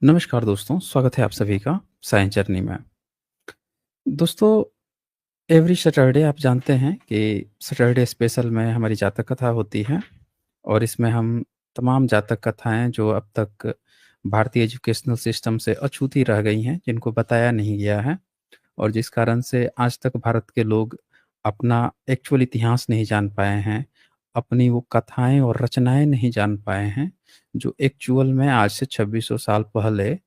नमस्कार दोस्तों, स्वागत है आप सभी का साइंस जर्नी में। दोस्तों, एवरी सैटरडे आप जानते हैं कि सैटरडे स्पेशल में हमारी जातक कथा होती है और इसमें हम तमाम जातक कथाएँ जो अब तक भारतीय एजुकेशनल सिस्टम से अछूती रह गई हैं, जिनको बताया नहीं गया है और जिस कारण से आज तक भारत के लोग अपना एक्चुअल इतिहास नहीं जान पाए हैं, अपनी वो कथाएँ और रचनाएँ नहीं जान पाए हैं, जो एक्चुअल में आज से 2600 साल पहले,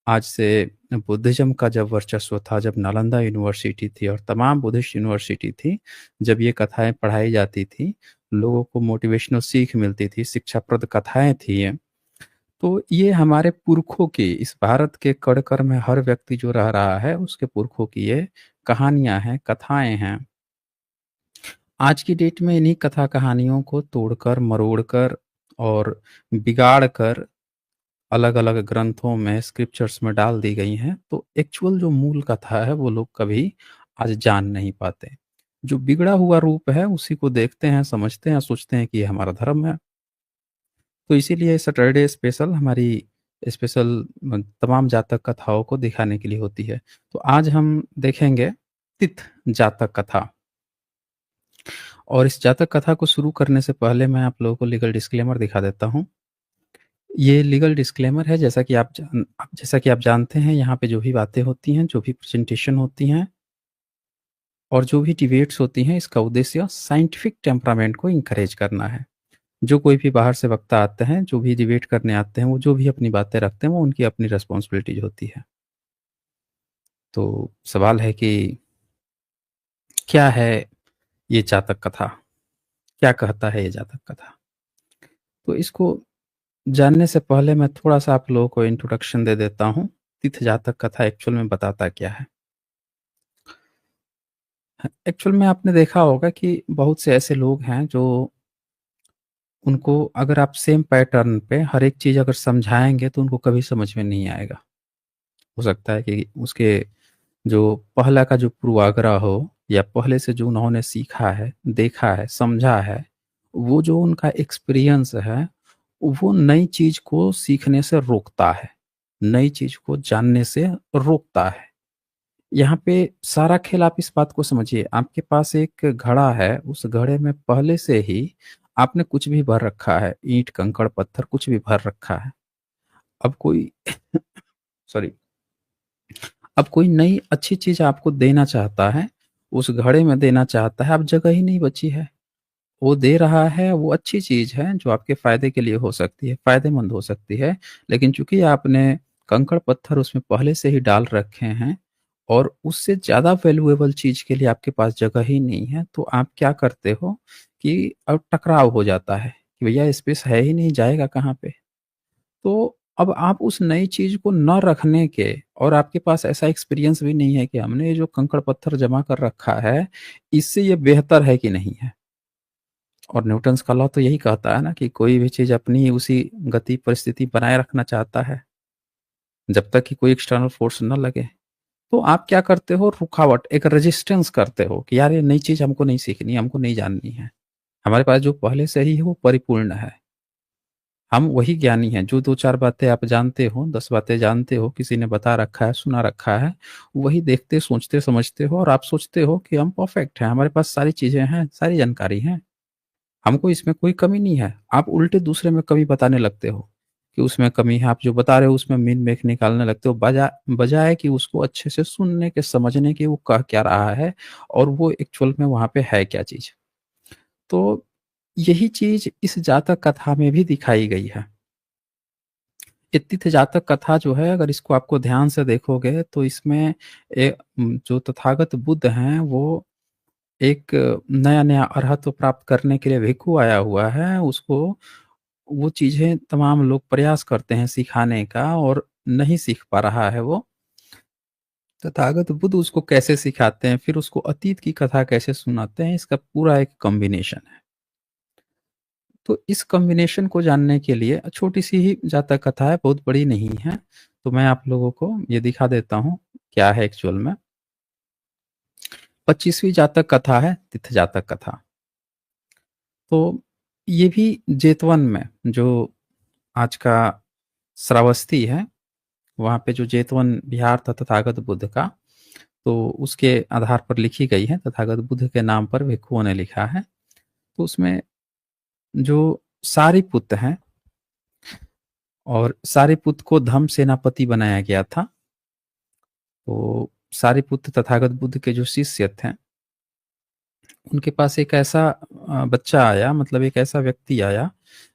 आज से बुद्धिज़्म का जब वर्चस्व था, जब नालंदा यूनिवर्सिटी थी और तमाम बुद्धिस्ट यूनिवर्सिटी थी, जब ये कथाएँ पढ़ाई जाती थी, लोगों को मोटिवेशनल सीख मिलती थी, शिक्षाप्रद कथाएँ थी ये। तो ये हमारे पुरखों की इस भारत के कण-कण में हर व्यक्ति जो रह रहा है, उसके पुरखों की ये कहानियाँ हैं, कथाएँ हैं। आज की डेट में इन्हीं कथा कहानियों को तोड़कर, मरोड़कर और बिगाड़ कर अलग-अलग ग्रंथों में, स्क्रिप्चर्स में डाल दी गई हैं, तो एक्चुअल जो मूल कथा है, वो लोग कभी आज जान नहीं पाते। जो बिगड़ा हुआ रूप है, उसी को देखते हैं, समझते हैं, सोचते हैं कि ये हमारा धर्म है। तो इसीलिए सैटरडे स्पेशल हमारी स्पेशल तमाम जातक कथाओं को दिखाने के लिए होती है। तो आज हम देखेंगे तिथ जातक कथा और इस जातक कथा को शुरू करने से पहले मैं आप लोगों को लीगल डिस्क्लेमर दिखा देता हूँ। ये लीगल डिस्क्लेमर है जैसा कि आप जानते हैं यहाँ पे जो भी बातें होती हैं, जो भी प्रेज़ेंटेशन होती हैं और जो भी डिबेट्स होती हैं, इसका उद्देश्य साइंटिफिक टेम्परामेंट को एनकरेज करना है। जो कोई भी बाहर से वक्ता आते हैं, जो भी डिबेट करने आते हैं, वो जो भी अपनी बातें रखते हैं, वो उनकी अपनी रिस्पॉन्सिबिलिटीज़ होती है। तो सवाल है कि क्या है ये जातक कथा? क्या कहता है ये जातक कथा? तो इसको जानने से पहले मैं थोड़ा-सा आप लोगों को इंट्रोडक्शन दे देता हूँ। तिथ जातक कथा एक्चुअल में बताता क्या है? एक्चुअल में आपने देखा होगा कि बहुत से ऐसे लोग हैं जो उनको अगर आप सेम पैटर्न पे हर एक चीज़ अगर समझाएँगे तो उनको कभी समझ में नहीं आएगा। हो सकता है कि उसके जो पहला का जो पूर्वाग्रह हो या पहले से जो उन्होंने सीखा है, देखा है, समझा है, वो जो उनका एक्सपीरियंस है, वो नई चीज़ को सीखने से रोकता है, नई चीज़ को जानने से रोकता है। यहाँ पे सारा खेल आप इस बात को समझिए, आपके पास एक घड़ा है, उस घड़े में पहले से ही आपने कुछ भी भर रखा है, ईंट, कंकड़, पत्थर कुछ भी भर रखा है। अब कोई सॉरी अब कोई नई अच्छी चीज़ आपको देना चाहता है, उस घड़े में देना चाहता है, अब जगह ही नहीं बची है। वो दे रहा है, वो अच्छी चीज़ है जो आपके फ़ायदे के लिए हो सकती है, फ़ायदेमंद हो सकती है, लेकिन चूँकि आपने कंकड़-पत्थर उसमें पहले से ही डाल रखे हैं और उससे ज़्यादा वैल्यूएबल चीज़ के लिए आपके पास जगह ही नहीं है, तो आप क्या करते हो कि अब टकराव हो जाता है कि भैया स्पेस है ही नहीं, जाएगा कहाँ पे? तो अब आप उस नई चीज़ को न रखने के और आपके पास ऐसा एक्सपीरियंस भी नहीं है कि हमने ये जो कंकड़-पत्थर जमा कर रखा है, इससे ये बेहतर है कि नहीं है? और न्यूटन्स का लॉ तो यही कहता है ना कि कोई भी चीज़ अपनी उसी गति परिस्थिति बनाए रखना चाहता है, जब तक कि कोई एक्सटर्नल फ़ोर्स ना लगे। तो आप क्या करते हो रुकावट, एक रेजिस्टेंस करते हो कि यार ये नई चीज़ हमको नहीं सीखनी, हमको नहीं जाननी है। हमारे पास जो पहले से ही है वो परिपूर्ण है। हम वही ज्ञानी हैं, जो 2-4 बातें आप जानते हो, 10 बातें जानते हो, किसी ने बता रखा है, सुना रखा है, वही देखते, सोचते, समझते हो और आप सोचते हो कि हम परफेक्ट हैं, हमारे पास सारी चीज़ें हैं, सारी जानकारी है। हमको इसमें कोई कमी नहीं है। आप उल्टे दूसरे में कमी बताने लगते हो, कि उसमें कमी है, आप जो बता रहे हो उसमें मीन मेख निकालने लगते हो, बजाए कि उसको अच्छे से सुनने के, समझने के वो कह क्या रहा है और वो एक्चुअल में वहाँ पे है क्या चीज़। तो यही चीज़ इस जातक कथा में भी दिखाई गई है। ये तिथ जातक कथा जो है अगर इसको आपको ध्यान से देखोगे तो इसमें जो तथागत बुद्ध हैं वो एक नया-नया अरहत्व प्राप्त करने के लिए भिक्षु आया हुआ है, उसको वो चीज़ें तमाम लोग प्रयास करते हैं सिखाने का और नहीं सीख पा रहा है वो। तथागत बुद्ध उसको कैसे सिखाते हैं, फिर उसको अतीत की कथा कैसे सुनाते हैं, इसका पूरा एक कॉम्बिनेशन है। तो इस कॉम्बिनेशन को जानने के लिए छोटी-सी ही जातक कथा है, बहुत बड़ी नहीं है। तो मैं आप लोगों को ये दिखा देता हूँ, क्या है एक्चुअल में। 25वीं जातक कथा है, तिथ जातक कथा। तो ये भी जेतवन में जो आज का श्रावस्ती है, वहाँ पे जो जेतवन विहार था तथागत बुद्ध का, तो उसके आधार पर लिखी गई है, तथागत बुद्ध के नाम पर भिक्षुओं ने लिखा है। तो उसमें जो सारिपुत्त हैं और सारिपुत्त को धम्म सेनापति बनाया गया था। तो सारिपुत्त तथागत बुद्ध के जो शिष्य थे, उनके पास एक ऐसा बच्चा आया, मतलब एक ऐसा व्यक्ति आया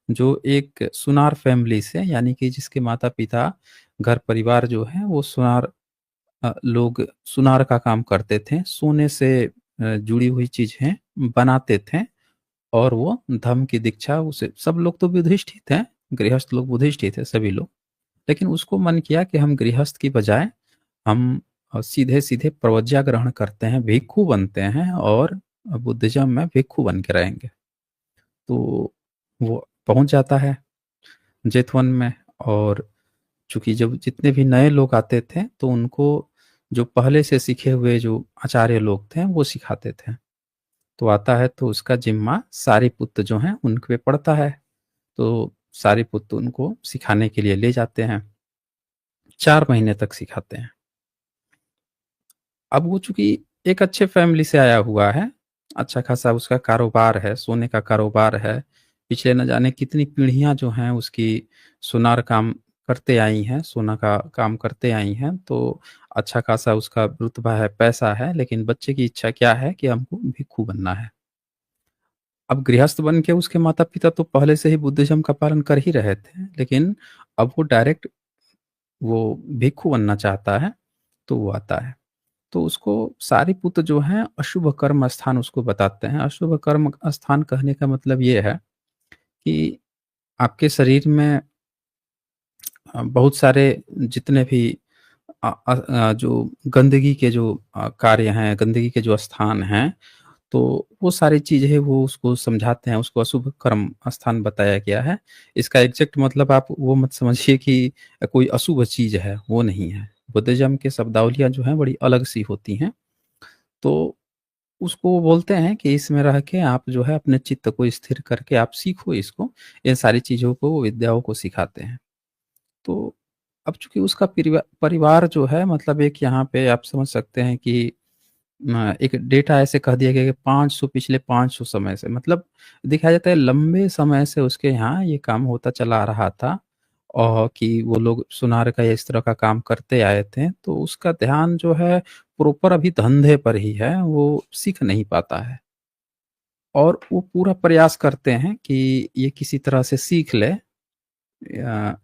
जो एक सुनार फैमिली से, यानी कि जिसके माता-पिता, घर परिवार जो है वो सुनार लोग सुनार का काम करते थे। सोने से जुड़ी हुई चीज़ें बनाते थे और वो धम्म की दीक्षा उसे, सब लोग तो बुद्धिस्ट ही थे, गृहस्थ लोग बुद्धिस्ट ही थे सभी लोग। लेकिन उसको मन किया कि हम गृहस्थ की बजाय हम सीधे-सीधे प्रवज्ञा ग्रहण करते हैं, भिक्षु बनते हैं और बुद्धिज़्म में भिक्षु बन के रहेंगे। तो वो पहुँच जाता है जेतवन में, और चूँकि जब जितने भी नए लोग आते थे, तो उनको जो पहले से सीखे हुए जो आचार्य लोग थे, वो सिखाते थे। तो आता है तो उसका ज़िम्मा सारिपुत्त जो हैं, उन पे पड़ता है। तो सारिपुत्त उनको सिखाने के लिए ले जाते हैं, 4 महीने तक सिखाते हैं। अब वो चूँकि एक अच्छे फैमिली से आया हुआ है, अच्छा खासा उसका कारोबार है, सोने का कारोबार है। पिछले न जाने कितनी पीढ़ियाँ जो हैं उसकी सुनार काम करते आई हैं, सोना का काम करते आई हैं, तो अच्छा खासा उसका रुतबा है, पैसा है, लेकिन बच्चे की इच्छा क्या है कि हमको भिक्षु बनना है। अब गृहस्थ बन के उसके माता-पिता तो पहले से ही बुद्धिज़्म का पालन कर ही रहे थे, लेकिन अब वो डायरेक्ट वो भिक्षु बनना चाहता है, तो वो आता है। तो उसको सारिपुत्र जो हैं अशुभ कर्म स्थान उसको बताते हैं। अशुभ कर्म स्थान कहने का मतलब ये है कि आपके शरीर में बहुत सारे जितने भी जो गंदगी के जो कार्य हैं, गंदगी के जो स्थान हैं, तो वो सारी चीज़ें वो उसको समझाते हैं, उसको अशुभ कर्म स्थान बताया गया है। इसका एग्ज़ैक्ट मतलब आप वो मत समझिए कि कोई अशुभ चीज़ है, वो नहीं है। बुद्धिज़्म के शब्दावलियाँ जो हैं बड़ी अलग-सी होती हैं। तो उसको वो बोलते हैं कि इसमें रह के आप जो है अपने चित्त को स्थिर करके आप सीखो इसको, इन सारी चीज़ों को, विद्याओं को सिखाते हैं। तो अब चूँकि उसका परिवार जो है, मतलब एक यहाँ पे आप समझ सकते हैं कि एक डेटा ऐसे कह दिया गया कि 500 पिछले 500 समय से, मतलब दिखाया जाता है लंबे समय से उसके यहाँ ये काम होता चला आ रहा था, और कि वो लोग सुनार का या इस तरह का काम करते आए थे, तो उसका ध्यान जो है प्रॉपर अभी धंधे पर ही है, वो सीख नहीं पाता है। और वो पूरा प्रयास करते हैं कि ये किसी तरह से सीख ले, या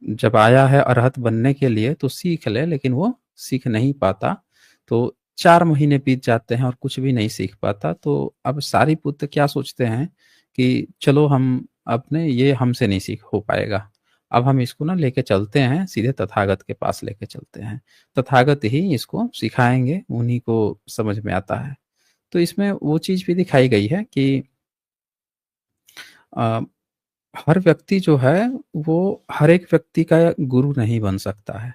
जब आया है अरहत बनने के लिए तो सीख ले, लेकिन वो सीख नहीं पाता। तो 4 महीने बीत जाते हैं और कुछ भी नहीं सीख पाता। तो अब सारिपुत्र क्या सोचते हैं कि चलो हम अपने ये हमसे नहीं सीख हो पाएगा। अब हम इसको ना लेके चलते हैं, सीधे तथागत के पास लेके चलते हैं। तथागत ही इसको सिखाएँगे, उन्हीं को समझ में आता है। तो इसमें वो चीज़ भी दिखाई गई है कि अ, हर व्यक्ति जो है, वो हर एक व्यक्ति का गुरु नहीं बन सकता है।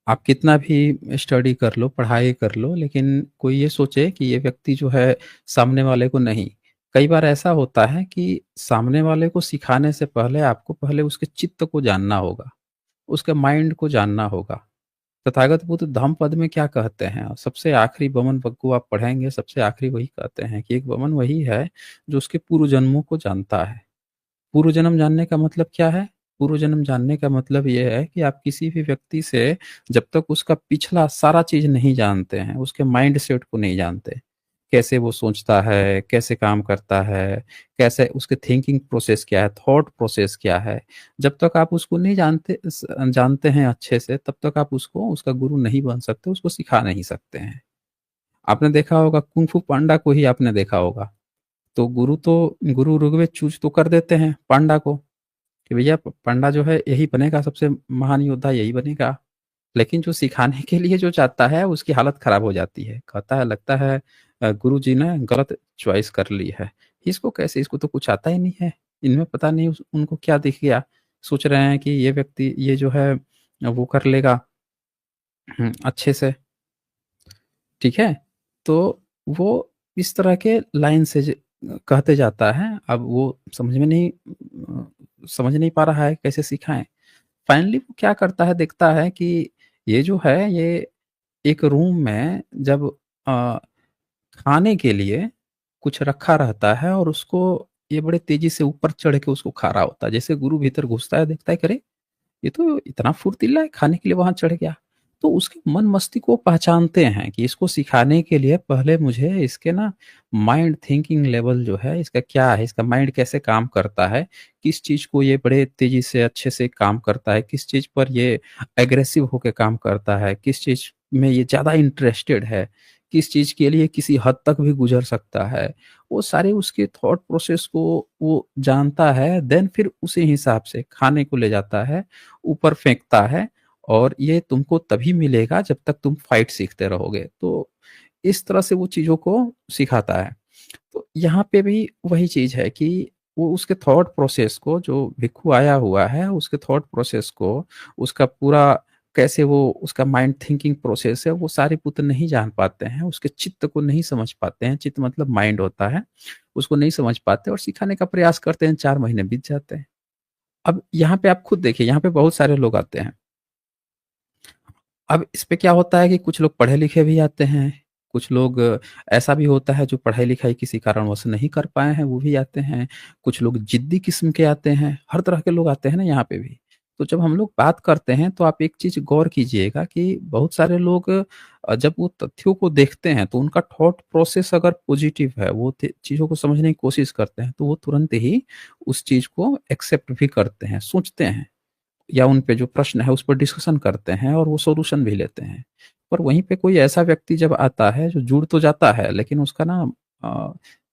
आप कितना भी स्टडी कर लो, पढ़ाई कर लो, लेकिन कोई ये सोचे कि ये व्यक्ति जो है सामने वाले को नहीं। कई बार ऐसा होता है कि सामने वाले को सिखाने से पहले आपको पहले उसके चित्त को जानना होगा, उसके माइंड को जानना होगा। तथागत बुद्ध धम्मपद में क्या कहते हैं? सबसे आखिरी बमन वग्गु आप पढ़ेंगे, सबसे आखिरी वही कहते हैं कि एक बमन वही है जो उसके पूर्व जन्मों को जानता है। पूर्व जन्म जानने का मतलब क्या है? पूर्व जन्म जानने का मतलब ये है कि आप किसी भी व्यक्ति से जब तक उसका पिछला सारा चीज़ नहीं जानते हैं, उसके माइंडसेट को नहीं जानते, कैसे वो सोचता है, कैसे काम करता है, कैसे उसके थिंकिंग प्रोसेस क्या है, थॉट प्रोसेस क्या है, जब तक आप उसको नहीं जानते हैं अच्छे से, तब तक आप उसको उसका गुरु नहीं बन सकते, उसको सिखा नहीं सकते हैं। आपने देखा होगा कुंग फू पांडा को ही आपने देखा होगा। तो गुरु ऋग्वेद चूज़ तो कर देते हैं पांडा को, कि भैया पांडा जो है यही बनेगा, सबसे महान योद्धा यही बनेगा। लेकिन जो सिखाने के लिए जो जाता है उसकी हालत खराब हो जाती है। कहता है लगता है गुरुजी ने गलत चॉइस कर ली है। इसको कैसे, इसको तो कुछ आता ही नहीं है। इनमें पता नहीं उस उनको क्या दिख गया। सोच रहे हैं कि ये व्यक्ति ये जो है वो कर लेगा अच्छे से। ठीक है? तो वो इस तरह के लाइन से कहते जाता है। अब वो समझ में नहीं समझ नहीं पा रहा है कैसे सिखाएँ। फाइनली वो क्या करता है, देखता है कि ये जो है, ये एक रूम में जब अ, खाने के लिए कुछ रखा रहता है और उसको ये बड़े तेज़ी से ऊपर चढ़ के उसको खा रहा होता है। जैसे गुरु भीतर घुसता है, देखता है कि अरे! ये तो इतना फुर्तीला है, खाने के लिए वहाँ चढ़ गया। तो उसके मन मस्तिष्क को पहचानते हैं कि इसको सिखाने के लिए पहले मुझे इसके ना माइंड थिंकिंग लेवल जो है, इसका क्या है, इसका माइंड कैसे काम करता है, किस चीज़ को ये बड़े तेज़ी से अच्छे से काम करता है, किस चीज़ पर ये एग्रेसिव होके काम करता है, किस चीज़ में ये ज़्यादा इंटरेस्टेड है, किस चीज़ के लिए किसी हद तक भी गुज़र सकता है। वो सारे उसके थॉट प्रोसेस को वो जानता है, देन फिर उसी हिसाब से खाने को ले जाता है, ऊपर फेंकता है और ये तुमको तभी मिलेगा जब तक तुम फाइट सीखते रहोगे। तो इस तरह से वो चीज़ों को सिखाता है। तो यहाँ पे भी वही चीज़ है कि वो उसके थॉट प्रोसेस को, जो भिक्खु आया हुआ है, उसके थॉट प्रोसेस को, उसका पूरा कैसे वो उसका माइंड थिंकिंग प्रोसेस है, वो सारीपुत्र नहीं जान पाते हैं, उसके चित्त को नहीं समझ पाते हैं। चित्त मतलब माइंड होता है, उसको नहीं समझ पाते और सिखाने का प्रयास करते हैं, 4 महीने बीत जाते हैं। अब यहाँ पे आप खुद देखिए, यहाँ पे बहुत सारे लोग आते हैं। अब इस पे क्या होता है कि कुछ लोग पढ़े-लिखे भी आते हैं, कुछ लोग ऐसा भी होता है जो पढ़ाई-लिखाई किसी कारणवश नहीं कर पाए हैं, वो भी आते हैं। कुछ लोग ज़िद्दी किस्म के आते हैं, हर तरह के लोग आते हैं ना यहाँ पे भी। तो जब हम लोग बात करते हैं तो आप एक चीज़ गौर कीजिएगा कि बहुत सारे लोग जब वो तथ्यों को देखते हैं तो उनका थॉट प्रोसेस अगर पॉजिटिव है, वो थे चीज़ों को समझने की कोशिश करते हैं, तो वो तुरंत ही उस चीज़ को एक्सेप्ट भी करते हैं, सोचते हैं। या उन पे जो प्रश्न है उस पर डिस्कशन करते हैं और वो सॉल्यूशन भी लेते हैं। पर वहीं पे कोई ऐसा व्यक्ति जब आता है जो जुड़ तो जाता है, लेकिन उसका ना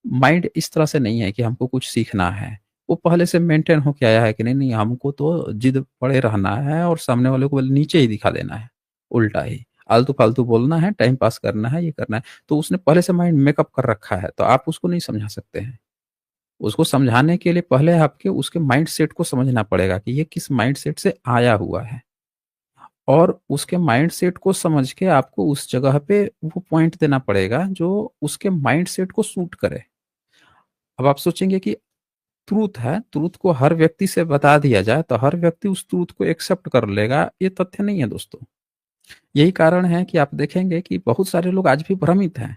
माइंड इस तरह से नहीं है कि हमको कुछ सीखना है। वो पहले से मेंटेन होके आया है कि नहीं, नहीं हमको तो ज़िद पड़े रहना है और सामने वाले को नीचे ही दिखा देना है, उल्टा ही। आलतू-फालतू बोलना है, टाइम पास करना है, ये करना है। तो उसने पहले से माइंड मेकअप कर रखा है, तो आप उसको नहीं समझा सकते हैं। उसको समझाने के लिए पहले आपके उसके माइंडसेट को समझना पड़ेगा कि ये किस माइंडसेट से आया हुआ है और उसके माइंडसेट को समझ के आपको उस जगह पे वो पॉइंट देना पड़ेगा जो उसके माइंडसेट को सूट करे। अब आप सोचेंगे कि ट्रूथ है, ट्रूथ को हर व्यक्ति से बता दिया जाए तो हर व्यक्ति उस ट्रूथ को एक्सेप्ट कर लेगा, ये तथ्य नहीं है दोस्तों। यही कारण है कि आप देखेंगे कि बहुत सारे लोग आज भी भ्रमित हैं,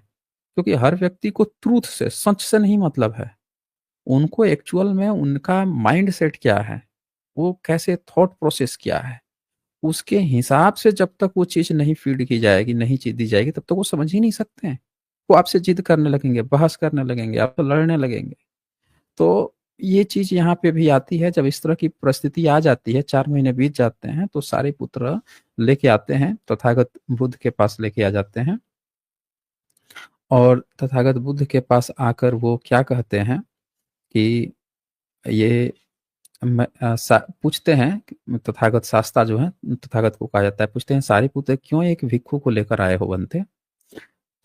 क्योंकि हर व्यक्ति को ट्रूथ से, सच से नहीं मतलब है। उनको एक्चुअल में उनका माइंडसेट क्या है, वो कैसे थॉट प्रोसेस क्या है, उसके हिसाब से जब तक वो चीज़ नहीं फ़ीड की जाएगी, नहीं चीज़ दी जाएगी, तब तक वो समझ ही नहीं सकते हैं। वो आपसे ज़िद करने लगेंगे, बहस करने लगेंगे, आपसे लड़ने लगेंगे। तो ये चीज़ यहाँ पे भी आती है, जब इस तरह की परिस्थिति आ जाती है, 4 महीने बीत जाते हैं, तो सारे पुत्र लेके आते हैं, तथागत बुद्ध के पास लेके आ जाते हैं और तथागत बुद्ध के पास आकर वो क्या कहते हैं कि ये पूछते हैं कि तथागत शास्ता जो हैं, तथागत को कहा जाता है, पूछते हैं सारिपुत्र क्यों एक भिक्षु को लेकर आए हो बंते?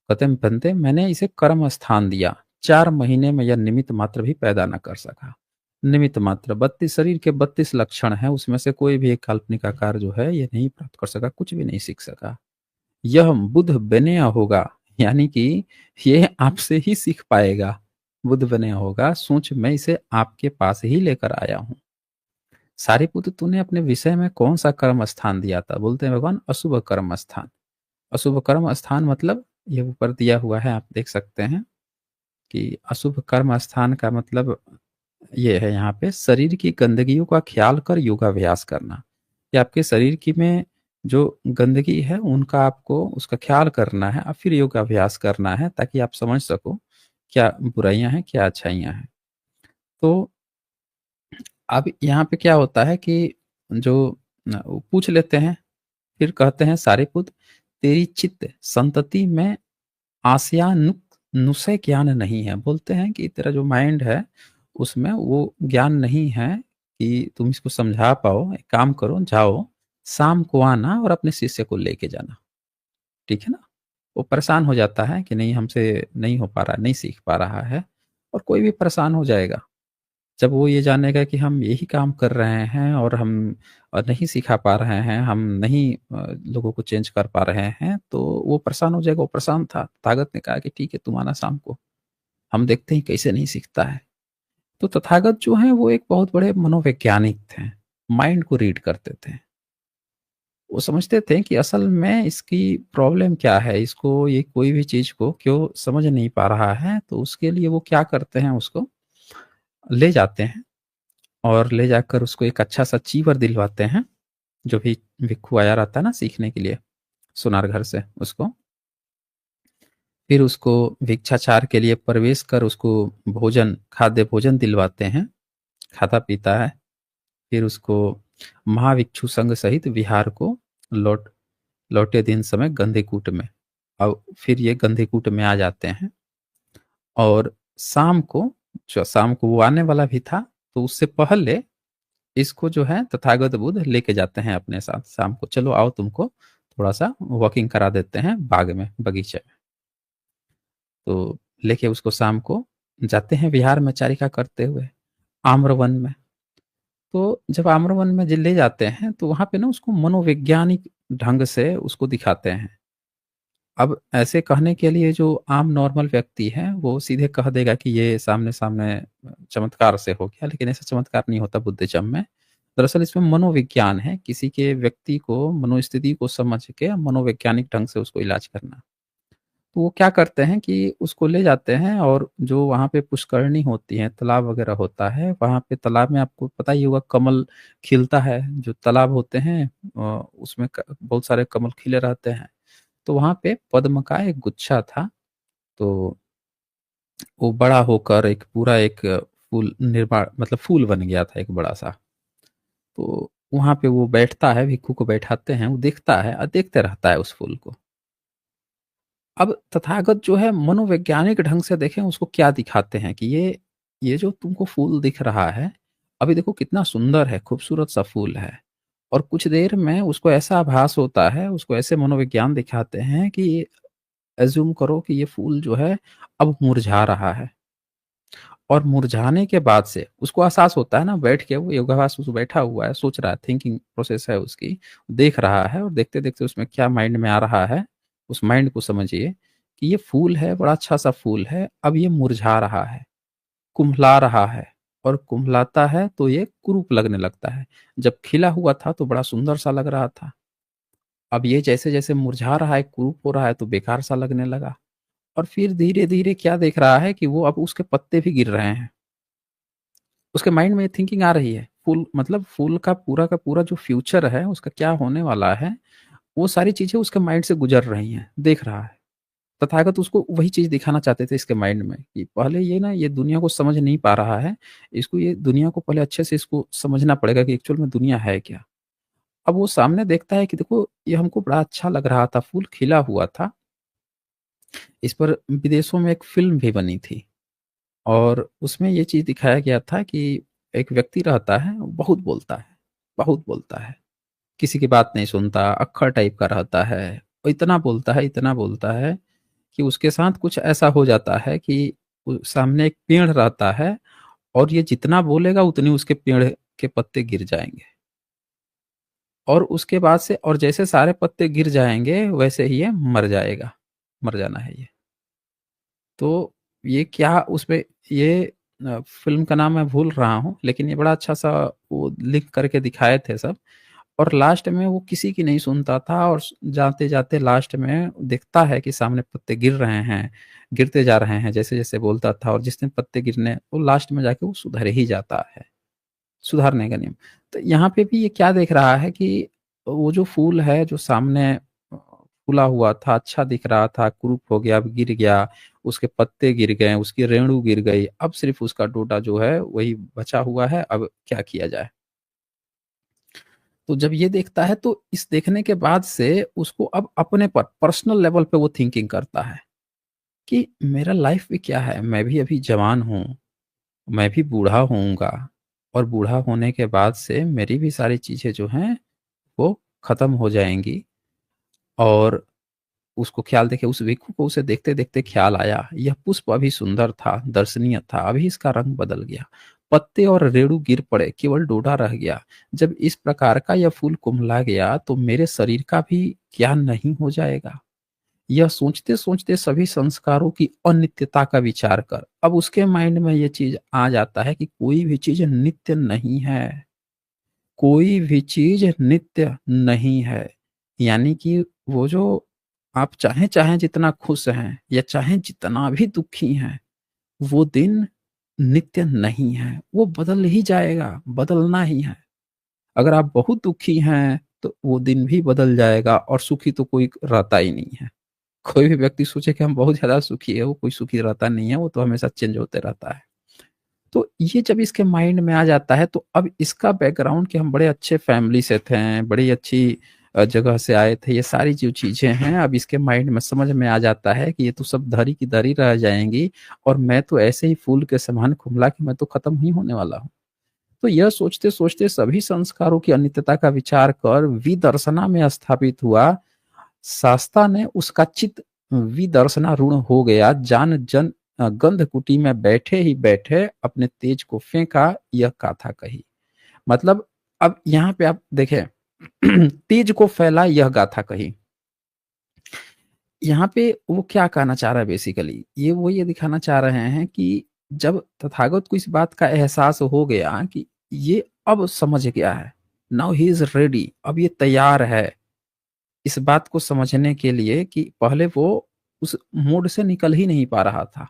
कहते हैं बंते मैंने इसे कर्म स्थान दिया, 4 महीने में यह निमित्त मात्र भी पैदा न कर सका। निमित्त मात्र 32 शरीर के 32 लक्षण हैं, उसमें से कोई भी एक काल्पनिक आकार जो है ये नहीं प्राप्त कर सका, कुछ भी नहीं सीख सका। यह बुद्ध बनिया होगा, यानी कि ये आपसे ही सीख पाएगा। बुद्ध बनिया होगा, सोच मैं इसे आपके पास ही लेकर आया हूँ। सारिपुत्र तूने अपने विषय में कौन-सा कर्म स्थान दिया था? बोलते हैं भगवान अशुभ कर्म स्थान। अशुभ कर्म स्थान मतलब ये ऊपर दिया हुआ है, आप देख सकते हैं कि अशुभ कर्म स्थान का मतलब ये है यहाँ पे शरीर की गंदगियों का ख्याल कर योगाभ्यास करना। कि आपके शरीर की में जो गंदगी है उनका आपको उसका ख्याल करना है और फिर योगाभ्यास करना है ताकि आप समझ सको क्या बुराइयाँ हैं, क्या अच्छाइयाँ हैं। तो अब यहाँ पे क्या होता है कि जो वो पूछ लेते हैं, फिर कहते हैं सारिपुत्र तेरी चित्त संतति में आसिया नुसे ज्ञान नहीं है। बोलते हैं कि तेरा जो माइंड है उसमें वो ज्ञान नहीं है कि तुम इसको समझा पाओ। एक काम करो जाओ, शाम को आना और अपने शिष्य को लेके जाना। ठीक है ना? वो परेशान हो जाता है कि नहीं हमसे नहीं हो पा रहा है, नहीं सीख पा रहा है और कोई भी परेशान हो जाएगा। जब वो ये जानेगा कि हम यही काम कर रहे हैं और हम नहीं सिखा पा रहे हैं, हम नहीं लोगों को चेंज कर पा रहे हैं, तो वो परेशान हो जाएगा। वो परेशान था। तथागत ने कहा कि ठीक है तुम आना शाम को, हम देखते हैं कैसे नहीं सीखता है। तो तथागत जो हैं वो एक बहुत बड़े मनोवैज्ञानिक थे। माइंड को रीड करते थे। वो समझते थे कि असल में इसकी प्रॉब्लम क्या है, इसको ये कोई भी चीज़ को क्यों समझ नहीं पा रहा है, तो उसके लिए वो क्या करते हैं, उसको ले जाते हैं और ले जाकर उसको एक अच्छा-सा चीवर दिलवाते हैं, जो भी भिक्षु आया रहता है ना सीखने के लिए, सुनार घर से उसको। फिर उसको भिक्षाचार के लिए प्रवेश कर उसको भोजन, खाद्य भोजन दिलवाते हैं, खाता-पीता है। फिर उसको महाभिक्षु संघ सहित विहार को लौट लौटे दिन समय गंधेकूट में, और फिर ये गंधेकूट में आ जाते हैं। और शाम को वो आने वाला भी था, तो उससे पहले इसको जो है तथागत बुद्ध लेके जाते हैं अपने साथ शाम को, चलो आओ तुमको थोड़ा-सा वॉकिंग करा देते हैं बाग में, बगीचे में। तो लेके उसको शाम को जाते हैं विहार में चारिका करते हुए, आम्रवन में। तो जब आम्रवन में ले जाते हैं, तो वहाँ पे ना उसको मनोवैज्ञानिक ढंग से उसको दिखाते हैं। अब ऐसे कहने के लिए जो आम नॉर्मल व्यक्ति है, वो सीधे कह देगा कि ये सामने-सामने चमत्कार से हो गया, लेकिन ऐसा चमत्कार नहीं होता बुद्धिज़्म में। दरअसल इसमें मनोविज्ञान है, किसी के व्यक्ति को मनोस्थिति को समझ के मनोवैज्ञानिक ढंग से उसको इलाज करना। तो वो क्या करते हैं कि उसको ले जाते हैं, और जो वहाँ पे पुष्करणी होती है, तालाब वगैरह होता है, वहाँ पे तालाब में आपको पता ही होगा कमल खिलता है, जो तालाब होते हैं उसमें क बहुत सारे कमल खिले रहते हैं। तो वहाँ पे पद्म का एक गुच्छा था, तो वो बड़ा होकर एक पूरा एक फूल निर्माण, मतलब फूल बन गया था एक बड़ा-सा। तो वहाँ पे वो बैठता है, भिक्षु को बैठाते हैं, वो देखता है और देखते रहता है उस फूल को। अब तथागत जो है मनोवैज्ञानिक ढंग से देखें उसको क्या दिखाते हैं कि ये जो तुमको फूल दिख रहा है, अभी देखो कितना सुंदर है, खूबसूरत सा फूल है। और कुछ देर में उसको ऐसा आभास होता है, उसको ऐसे मनोविज्ञान दिखाते हैं कि अज़्यूम करो कि ये फूल जो है अब मुरझा रहा है, और मुरझाने के बाद से उसको एहसास होता है ना, बैठ के वो योगाभ्यास में बैठा हुआ है, सोच रहा है, थिंकिंग प्रोसेस है उसकी, देख रहा है, और देखते-देखते उसमें क्या माइंड में आ रहा है, उस माइंड को समझिए कि ये फूल है, बड़ा अच्छा-सा फूल है, अब ये मुरझा रहा है, कुम्भला रहा है, और कुम्भलाता है तो ये कुरूप लगने लगता है। जब खिला हुआ था तो बड़ा सुंदर-सा लग रहा था। अब ये जैसे-जैसे मुरझा रहा है, कुरूप हो रहा है तो बेकार-सा लगने लगा। और फिर धीरे-धीरे क्या देख रहा है कि वो अब उसके पत्ते भी गिर रहे हैं। उसके माइंड में ये थिंकिंग आ रही है। फूल मतलब फूल का पूरा जो फ्यूचर है, उसका क्या होने वाला है, वो सारी चीज़ें उसके माइंड से गुज़र रही हैं, देख रहा है। तथागत उसको वही चीज़ दिखाना चाहते थे इसके माइंड में कि पहले ये ना ये दुनिया को समझ नहीं पा रहा है, इसको ये दुनिया को पहले अच्छे से इसको समझना पड़ेगा कि एक्चुअल में दुनिया है क्या? अब वो सामने देखता है कि देखो ये हमको बड़ा अच्छा लग रहा था, फूल खिला हुआ था। इस पर विदेशों में एक फ़िल्म भी बनी थी। और उसमें ये चीज़ दिखाया गया था कि एक व्यक्ति रहता है, वो बहुत बोलता है, बहुत बोलता है। किसी की बात नहीं सुनता, अक्खड़ टाइप का रहता है। वो इतना बोलता है कि उसके साथ कुछ ऐसा हो जाता है कि सामने एक पेड़ रहता है, और ये जितना बोलेगा उतनी उसके पेड़ के पत्ते गिर जाएँगे। और उसके बाद से, और जैसे सारे पत्ते गिर जाएँगे, वैसे ही ये मर जाएगा, मर जाना है ये। तो ये क्या उसमें ये फ़िल्म का नाम मैं भूल रहा हूँ, लेकिन ये बड़ा अच्छा-सा वो लिख करके दिखाए थे सब। और लास्ट में वो किसी की नहीं सुनता था, और जाते-जाते लास्ट में दिखता है कि सामने पत्ते गिर रहे हैं, गिरते जा रहे हैं जैसे-जैसे बोलता था, और जिस दिन पत्ते गिरने, वो लास्ट में जाके वो सुधर ही जाता है, सुधारने का नियम। तो यहाँ पे भी ये क्या देख रहा है कि वो जो फूल है, जो सामने फूला हुआ था, अच्छा दिख रहा था, कुरूप हो गया, अब गिर गया, उसके पत्ते गिर गए, उसकी रेणु गिर गई, अब सिर्फ़ उसका डोडा जो है वही बचा हुआ है, अब क्या किया जाए? तो जब ये देखता है, तो इस देखने के बाद से उसको अब अपने पर पर्सनल लेवल पे वो थिंकिंग करता है कि मेरा लाइफ़ भी क्या है? मैं भी अभी जवान हूँ, मैं भी बूढ़ा होऊँगा, और बूढ़ा होने के बाद से मेरी भी सारी चीज़ें जो हैं, वो ख़त्म हो जाएँगी। और उसको ख़्याल देखिए, उस भिक्षु को उसे देखते-देखते ख़्याल आया, यह पुष्प अभी सुंदर था, दर्शनीय था, अभी इसका रंग बदल गया। पत्ते और रेणु गिर पड़े, केवल डोडा रह गया। जब इस प्रकार का यह फूल कुम्भला गया, तो मेरे शरीर का भी क्या नहीं हो जाएगा? यह सोचते-सोचते सभी संस्कारों की अनित्यता का विचार कर, अब उसके माइंड में ये चीज़ आ जाता है कि कोई भी चीज़ नित्य नहीं है। कोई भी चीज़ नित्य नहीं है। यानी कि वो जो आप चाहें जितना खुश हैं या चाहें जितना भी दुखी हैं, वो दिन नित्य नहीं है, वो बदल ही जाएगा, बदलना ही है। अगर आप बहुत दुखी हैं, तो वो दिन भी बदल जाएगा और सुखी तो कोई रहता ही नहीं है। कोई भी व्यक्ति सोचे कि हम बहुत ज़्यादा सुखी है, वो कोई सुखी रहता नहीं है, वो तो हमेशा चेंज होते रहता है। तो ये जब इसके माइंड में आ जाता है, तो अब इसका बैकग्राउंड कि हम बड़े अच्छे फैमिली से थे, बड़ी अच्छी जगह से आए थे, ये सारी जो चीज़ें हैं, अब इसके माइंड में समझ में आ जाता है कि ये तो सब धरी की धरी रह जाएँगी और मैं तो ऐसे ही फूल के समान कुम्हला कि मैं तो खत्म ही होने वाला हूँ। तो यह सोचते-सोचते सभी संस्कारों की अनित्यता का विचार कर विदर्शना में स्थापित हुआ। शास्ता ने उसका चित्त विदर्शनारूढ़ हो गया, गंध कुटी में बैठे ही बैठे अपने तेज को फेंका, यह गाथा कही। मतलब अब यहाँ पे आप देखें तेज को फैला यह गाथा कही। यहाँ पे वो क्या कहना चाह रहा है बेसिकली, वो ये दिखाना चाह रहे हैं कि जब तथागत को इस बात का एहसास हो गया कि ये अब समझ गया है, नाउ ही इज़ रेडी, अब ये तैयार है इस बात को समझने के लिए कि पहले वो उस मोड से निकल ही नहीं पा रहा था।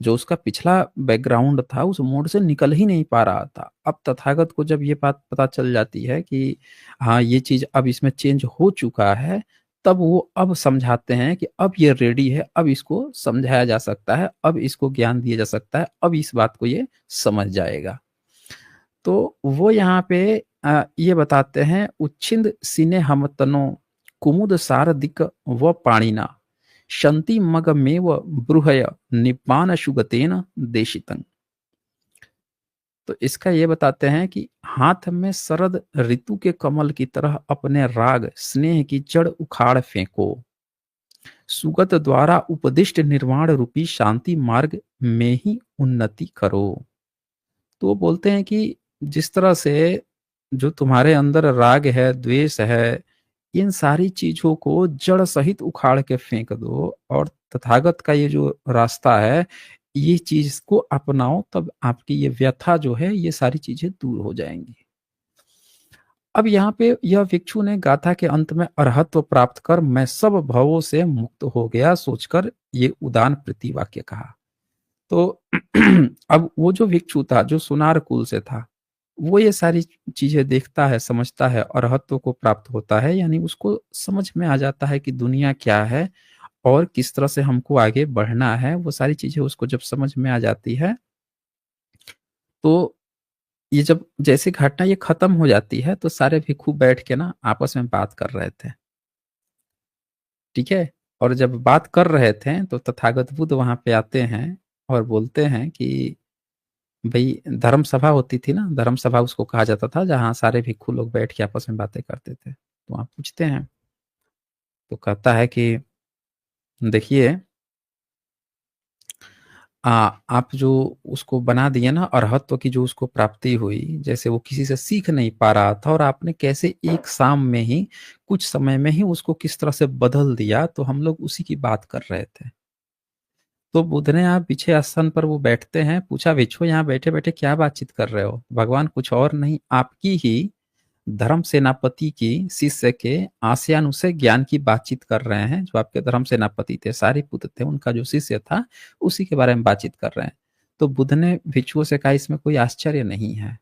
जो उसका पिछला बैकग्राउंड था, उस मोड से निकल ही नहीं पा रहा था। अब तथागत को जब ये बात पता चल जाती है कि हाँ, ये चीज़ अब इसमें चेंज हो चुका है, तब वो अब समझाते हैं कि अब ये रेडी है, अब इसको समझाया जा सकता है, अब इसको ज्ञान दिया जा सकता है, अब इस बात को ये समझ जाएगा। तो वो यहाँ पे ये बताते हैं उच्छिंद सिने हमतनो कुमुद सारदिक व पाणिना शंति मगमेव ब्रूहय निपान शुगतेन देशितं। तो इसका ये बताते हैं कि हाथ में शरद ऋतु के कमल की तरह अपने राग स्नेह की जड़ उखाड़ फेंको, सुगत द्वारा उपदिष्ट निर्वाण रूपी शांति मार्ग में ही उन्नति करो। तो वो बोलते हैं कि जिस तरह से जो तुम्हारे अंदर राग है, द्वेष है, इन सारी चीज़ों को जड़ सहित उखाड़ के फेंक दो और तथागत का ये जो रास्ता है, ये चीज़ को अपनाओ तब आपकी ये व्यथा जो है, ये सारी चीज़ें दूर हो जाएँगी। अब यहाँ पे यह भिक्षु ने गाथा के अंत में अरहत्व प्राप्त कर मैं सब भवों से मुक्त हो गया सोचकर ये उदान प्रतिवाक्य कहा। तो अब वो जो भिक्षु था, जो सुनार कुल से था, वो ये सारी चीज़ें देखता है, समझता है, अरहत्व को प्राप्त होता है, यानी उसको समझ में आ जाता है कि दुनिया क्या है और किस तरह से हमको आगे बढ़ना है, वो सारी चीज़ें उसको जब समझ में आ जाती है, तो ये जब जैसे घटना ये खत्म हो जाती है, तो सारे भिक्षु बैठ के ना आपस में बात कर रहे थे, ठीक है? और जब बात कर रहे थे, तो तथागत बुद्ध वहाँ पे आते हैं और बोलते हैं कि भई धर्म सभा होती थी ना, धर्म सभा उसको कहा जाता था, जहाँ सारे भिक्षु लोग बैठ के आपस में बातें करते थे। तो वहाँ पूछते हैं, तो कहता है कि देखिए आप जो उसको बना दिए ना अरहत्व की जो उसको प्राप्ति हुई, जैसे वो किसी से सीख नहीं पा रहा था और आपने कैसे एक शाम में ही, कुछ समय में ही उसको किस तरह से बदल दिया, तो हम लोग उसी की बात कर रहे थे। तो बुद्ध ने यहाँ पीछे आसन पर वो बैठते हैं, पूछा भिक्षु यहाँ बैठे-बैठे क्या बातचीत कर रहे हो? भगवान कुछ और नहीं आपकी ही धर्म सेनापति की शिष्य के आशयानुसार ज्ञान की बातचीत कर रहे हैं, जो आपके धर्म सेनापति थे, सारिपुत्र थे, उनका जो शिष्य था, उसी के बारे में बातचीत कर रहे हैं। तो बुद्ध ने भिक्षुओं से कहा इसमें कोई आश्चर्य नहीं है।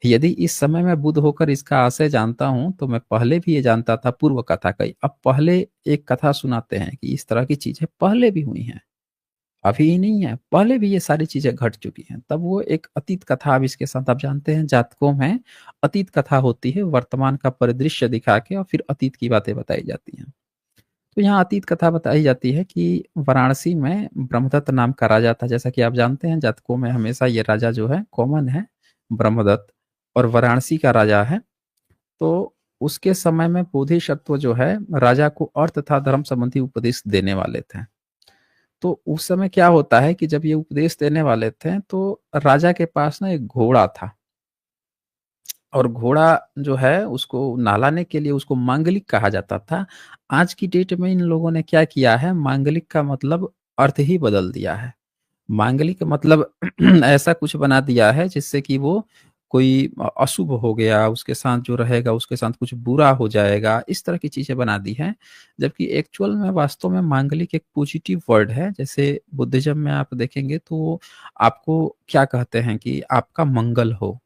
यदि इस समय मैं बुद्ध होकर इसका आशय जानता हूँ, तो मैं पहले भी ये जानता था पूर्व कथा कही। अब पहले एक कथा सुनाते हैं कि इस तरह की चीज़ें पहले भी हुई हैं। अभी ही नहीं है, पहले भी ये सारी चीज़ें घट चुकी हैं। तब वो एक अतीत कथा अब इसके साथ आप जानते हैं जातकों में अतीत कथा होती है, वर्तमान का परिदृश्य दिखा के और फिर अतीत की बातें बताई जाती हैं। तो यहाँ अतीत कथा बताई जाती है कि वाराणसी में ब्रह्मदत्त नाम का राजा था, जैसा कि आप जानते हैं जातकों में हमेशा ये राजा जो है कॉमन है, ब्रह्मदत्त और वाराणसी का राजा है। तो उसके समय में बोधिसत्व जो है राजा को अर्थ तथा धर्म संबंधी उपदेश देने वाले थे। तो उस समय क्या होता है कि जब ये उपदेश देने वाले थे, तो राजा के पास ना एक घोड़ा था और घोड़ा जो है उसको नहलाने के लिए उसको मांगलिक कहा जाता था। आज की डेट में इन लोगों ने क्या किया है, मांगलिक का मतलब अर्थ ही बदल दिया है। मांगलिक मतलब ऐसा कुछ बना दिया है जिससे कि वो कोई अशुभ हो गया, उसके साथ जो रहेगा उसके साथ कुछ बुरा हो जाएगा, इस तरह की चीज़ें बना दी हैं। जबकि एक्चुअल में वास्तव में मांगलिक एक पॉजिटिव वर्ड है, जैसे बुद्धिज़्म में आप देखेंगे तो आपको क्या कहते हैं कि आपका मंगल हो।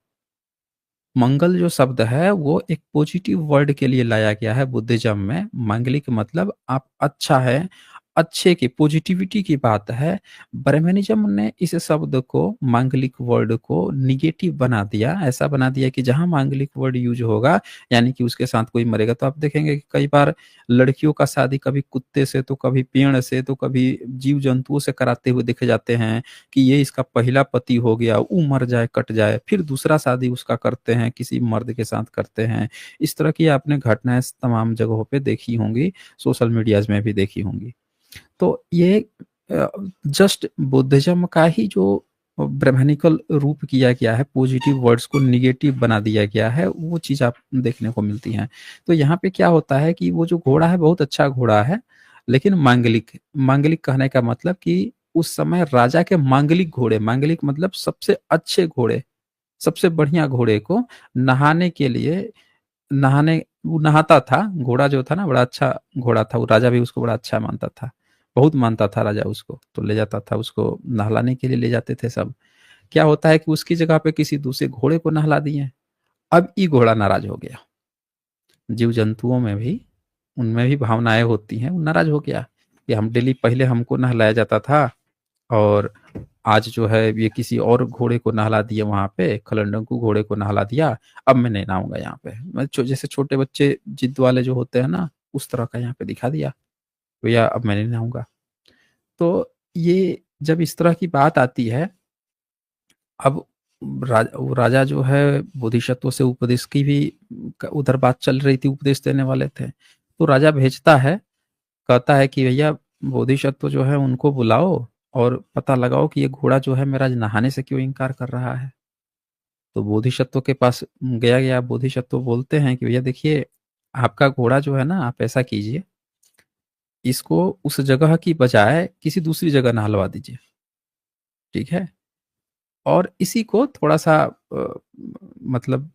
मंगल जो शब्द है वो एक पॉजिटिव वर्ड के लिए लाया गया है बुद्धिज़्म में। मांगलिक मतलब आप अच्छा है, अच्छे की पॉजिटिविटी की बात है। ब्रह्मनिज़्म ने इस शब्द को मांगलिक वर्ड को नेगेटिव बना दिया। ऐसा बना दिया कि जहाँ मांगलिक वर्ड यूज़ होगा यानी कि उसके साथ कोई मरेगा तो आप देखेंगे कि कई बार लड़कियों का शादी कभी कुत्ते से, तो कभी पेड़ से, तो कभी जीव-जंतुओं से कराते हुए देखे जाते हैं। कि ये इसका पहला पति हो गया, वो मर जाए, कट जाए, फिर दूसरा शादी उसका करते हैं, किसी मर्द के साथ करते हैं। इस तरह की आपने घटनाएँ तमाम जगहों पे देखी होंगी, सोशल मीडियाज़ में भी देखी होंगी। तो ये अ, जस्ट बुद्धिज़्म का ही जो ब्रह्मानिकल रूप किया गया है, पॉजिटिव वर्ड्स को नेगेटिव बना दिया गया है, वो चीज़ आप देखने को मिलती हैं। तो यहाँ पे क्या होता है कि वो जो घोड़ा है बहुत अच्छा घोड़ा है, लेकिन मांगलिक मांगलिक कहने का मतलब कि उस समय राजा के मांगलिक घोड़े, मांगलिक मतलब सबसे अच्छे घोड़े, सबसे बढ़िया घोड़े को नहाने के लिए नहाने वो नहाता था, घोड़ा जो था ना बड़ा अच्छा घोड़ा था, वो राजा भी उसको बड़ा अच्छा मानता था। बहुत मानता था राजा उसको, तो ले जाता था उसको नहलाने के लिए ले जाते थे सब। क्या होता है कि उसकी जगह पे किसी दूसरे घोड़े को नहला दिए। अब ये घोड़ा नाराज़ हो गया। जीव-जंतुओं में भी उनमें भी भावनाएँ होती हैं, वो नाराज़ हो गया कि हम डेली पहले हमको नहलाया जाता था और आज जो है ये किसी और घोड़े को नहला दिया वहाँ पे, खलंडंकू घोड़े को नहला दिया, अब मैं नहीं नहाऊँगा यहाँ पे। मैं जैसे छोटे बच्चे जिद वाले जो होते हैं ना, उस तरह का यहाँ पे दिखा दिया, भैया अब मैं नहीं नहाऊँगा। तो ये जब इस तरह की बात आती है, अब वो राजा जो है बोधिसत्व से उपदेश की भी उधर बात चल रही थी, उपदेश देने वाले थे। तो राजा भेजता है, कहता है कि भैया बोधिसत्व जो है उनको बुलाओ और पता लगाओ कि ये घोड़ा जो है मेरा आज नहाने से क्यों इनकार कर रहा है। तो बोधिसत्व के पास गया बोधिसत्व बोलते हैं कि भैया देखिए, आपका घोड़ा जो है ना, आप ऐसा कीजिए, इसको उस जगह की बजाय किसी दूसरी जगह नहलवा दीजिए, ठीक है? और इसी को थोड़ा-सा मतलब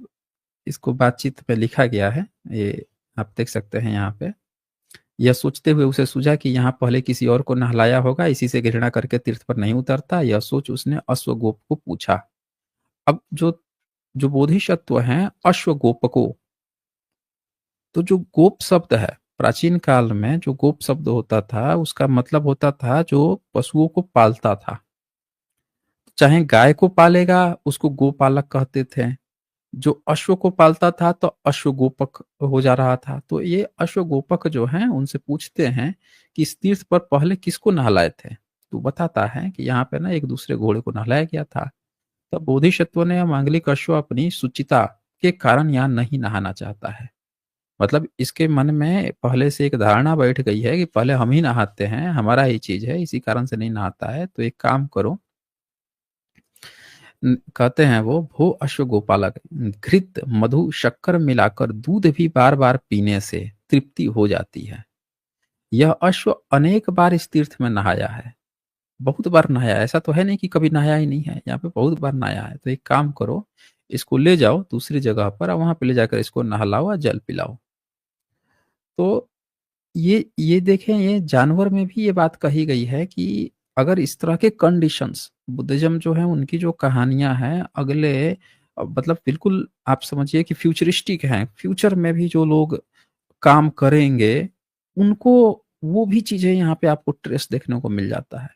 इसको बातचीत में लिखा गया है, ये आप देख सकते हैं यहाँ पे। यह सोचते हुए उसे सूझा कि यहाँ पहले किसी और को नहलाया होगा, इसी से घृणा करके तीर्थ पर नहीं उतरता। यह सोच उसने अश्वगोप को पूछा। अब जो जो बोधिसत्व हैं अश्वगोपको, तो जो गोप शब्द है, प्राचीन काल में जो गोप शब्द होता था, उसका मतलब होता था जो पशुओं को पालता था। चाहे गाय को पालेगा, उसको गोपालक कहते थे। जो अश्व को पालता था तो अश्वगोपक हो जा रहा था। तो ये अश्वगोपक जो हैं उनसे पूछते हैं कि इस तीर्थ पर पहले किसको नहलाए थे? तो बताता है कि यहाँ पे ना एक दूसरे घोड़े को नहलाया गया था। तब बोधिसत्व ने यह मांगलिक अश्व अपनी सुचिता के कारण यहाँ नहीं नहाना चाहता है। मतलब इसके मन में पहले से एक धारणा बैठ गई है कि पहले हम ही नहाते हैं, हमारा ही चीज़ है, इसी कारण से नहीं नहाता है। तो एक काम करो, कहते हैं वो भो अश्वगोपालक, घृत मधु शक्कर मिलाकर दूध भी बार बार पीने से तृप्ति हो जाती है। यह अश्व अनेक बार इस तीर्थ में नहाया है, बहुत बार नहाया है, ऐसा तो है नहीं कि कभी नहाया ही नहीं है, यहाँ पे बहुत बार नहाया है। तो एक काम करो, इसको ले जाओ दूसरी जगह पर और वहां पे ले जाकर इसको नहलाओ और जल पिलाओ। तो ये देखें, ये जानवर में भी ये बात कही गई है कि अगर इस तरह के कंडीशंस, बुद्धिज़्म जो है उनकी जो कहानियाँ हैं अगले मतलब बिल्कुल आप समझिए कि फ्यूचरिस्टिक हैं। फ्यूचर में भी जो लोग काम करेंगे, उनको वो भी चीज़ें यहाँ पे आपको ट्रेस देखने को मिल जाता है।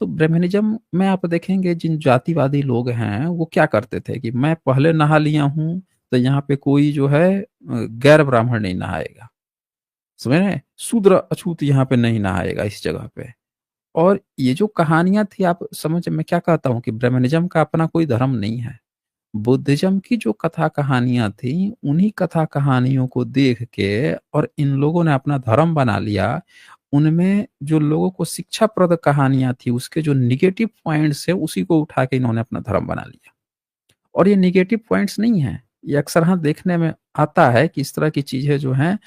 तो ब्रह्मनिज़्म में आप देखेंगे जिन जातिवादी लोग हैं, वो क्या करते थे कि मैं पहले नहा लिया हूँ, तो यहाँ पे कोई जो है गैर ब्राह्मण नहीं नहाएगा। समझ रहे हैं? शूद्र अछूत यहाँ पे नहीं नहाएगा इस जगह पे। और ये जो कहानियाँ थी आप समझ, मैं क्या कहता हूँ कि ब्रह्मनिज़्म का अपना कोई धर्म नहीं है। बुद्धिज़्म की जो कथा कहानियाँ थी, उन्हीं कथा कहानियों को देख के और इन लोगों ने अपना धर्म बना लिया। उनमें जो लोगों को शिक्षाप्रद कहानियाँ थी, उसके जो नेगेटिव पॉइंट्स है, उसी को उठा के इन्होंने अपना धर्म बना लिया। और ये नेगेटिव पॉइंट्स नहीं हैं, ये अक्सर हाँ देखने में आता है कि इस तरह की चीज़ें जो हैं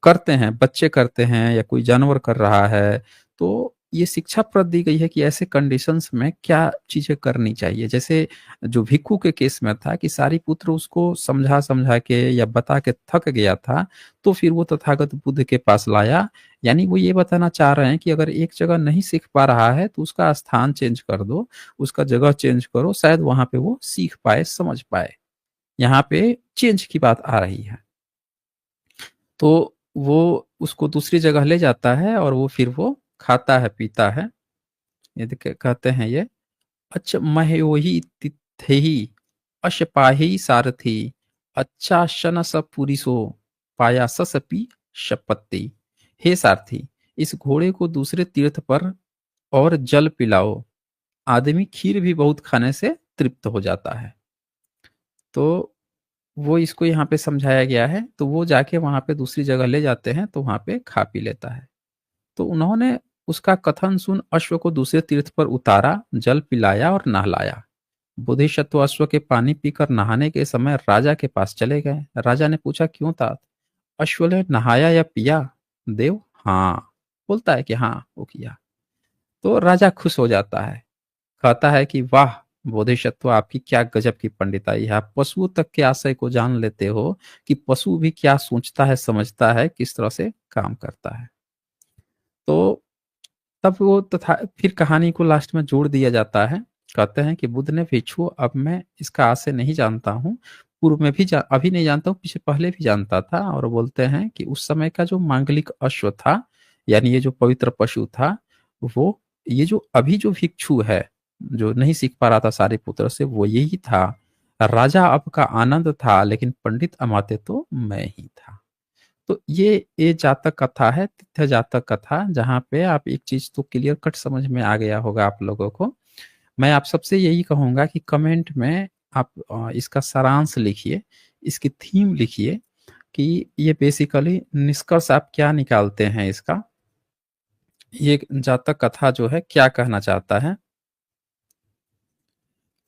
करते हैं, बच्चे करते हैं या कोई जानवर कर रहा है। तो ये शिक्षाप्रद दी गई है कि ऐसे कंडीशंस में क्या चीज़ें करनी चाहिए। जैसे जो भिक्षु के केस में था कि सारिपुत्र उसको समझा-समझा के या बता के थक गया था, तो फिर वो तथागत बुद्ध के पास लाया। यानी वो ये बताना चाह रहे हैं कि अगर एक जगह नहीं सीख पा रहा है, तो उसका स्थान चेंज कर दो, उसका जगह चेंज करो, शायद वहाँ पे वो सीख पाए, समझ पाए। यहाँ पे चेंज की बात आ रही है। तो वो उसको दूसरी जगह ले जाता है और वो फिर वो खाता है, पीता है। ये देखिए कहते हैं ये, "अच मह्योहि तिथेहि अशपाहि सारथि अच्छाशनस पुरिसो पायाससपि शपत्ति।" हे सारथी, इस घोड़े को दूसरे तीर्थ पर और जल पिलाओ। आदमी खीर भी बहुत खाने से तृप्त हो जाता है। तो वो इसको यहाँ पे समझाया गया है, तो वो जाके वहाँ पे दूसरी जगह ले जाते हैं, तो वहाँ पे खा पी लेता है। तो उन्होंने उसका कथन सुन अश्व को दूसरे तीर्थ पर उतारा, जल पिलाया और नहलाया। बोधिसत्व अश्व के पानी पीकर नहाने के समय राजा के पास चले गए। राजा ने पूछा, क्यों तात? अश्व ने नहाया या पिया? देव, हाँ। बोलता है कि हाँ, वो किया। तो राजा खुश हो जाता है, कहता है कि वाह बोधिसत्व, आपकी क्या गजब की पंडिताई है। आप पशुओं तक के आशय को जान लेते हो कि पशु भी क्या सोचता है, समझता है, किस तरह से काम करता है। तो तब वो तथा फिर कहानी को लास्ट में जोड़ दिया जाता है। कहते हैं कि बुद्ध ने, भिक्षु, अब मैं इसका आशय नहीं जानता हूँ। पूर्व में भी अभी नहीं जानता हूँ, पीछे पहले भी जानता था। और बोलते हैं कि उस समय का जो मांगलिक अश्व था, यानी ये जो पवित्र पशु था, वो ये जो अभी जो भिक्षु है, जो नहीं सीख पा रहा था सारिपुत्र से, वो यही था। राजा अब का आनंद था, लेकिन पंडित अमात्य तो मैं ही था। तो ये जातक कथा है, तिथ्य जातक कथा, जहाँ पे आप एक चीज़ तो क्लियर कट समझ में आ गया होगा आप लोगों को। मैं आप सबसे यही कहूँगा कि कमेंट में आप इसका सारांश लिखिए, इसकी थीम लिखिए कि ये बेसिकली निष्कर्ष आप क्या निकालते हैं इसका। ये जातक कथा जो है क्या कहना चाहता है।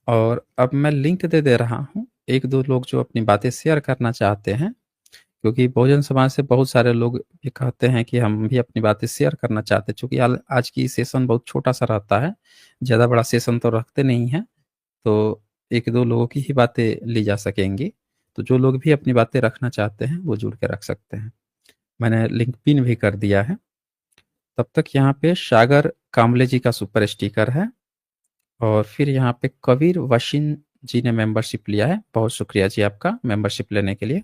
और अब मैं लिंक दे दे रहा हूँ, 1-2 लोग जो अपनी बातें शेयर करना चाहते हैं, क्योंकि बहुजन समाज से बहुत सारे लोग ये कहते हैं कि हम भी अपनी बातें शेयर करना चाहते हैं। चूँकि आज की सेशन बहुत छोटा-सा रहता है, ज़्यादा बड़ा सेशन तो रखते नहीं हैं, तो 1-2 लोगों की ही बातें ली जा सकेंगी। तो जो लोग भी अपनी बातें रखना चाहते हैं, वो जुड़ के रख सकते हैं। मैंने लिंक पिन भी कर दिया है। तब तक यहाँ पे सागर कांबले जी का सुपर स्टिकर है और फिर यहाँ पे कबीर वशीन जी ने मेंबरशिप लिया है। बहुत शुक्रिया जी आपका मेंबरशिप लेने के लिए।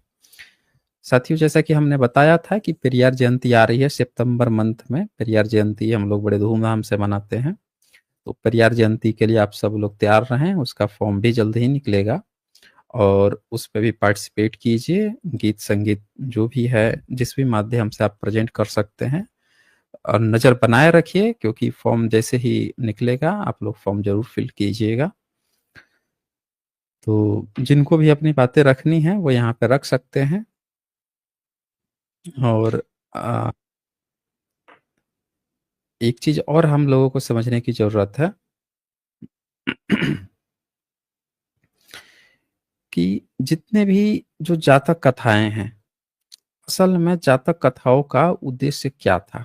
साथियों, जैसा कि हमने बताया था कि पेरियार जयंती आ रही है सितंबर मंथ में। पेरियार जयंती हम लोग बड़े धूमधाम से मनाते हैं। तो पेरियार जयंती के लिए आप सब लोग तैयार रहें, उसका फॉर्म भी जल्द ही निकलेगा और उस पे भी पार्टिसिपेट कीजिए। गीत संगीत जो भी है, जिस भी माध्यम से आप प्रेजेंट कर सकते हैं, और नज़र बनाए रखिए, क्योंकि फॉर्म जैसे ही निकलेगा आप लोग फॉर्म ज़रूर फिल कीजिएगा। तो जिनको भी अपनी बातें रखनी है वो यहाँ पे रख सकते हैं। और अ, एक चीज़ और हम लोगों को समझने की ज़रूरत है कि जितने भी जो जातक कथाएँ हैं, असल में जातक कथाओं का उद्देश्य क्या था?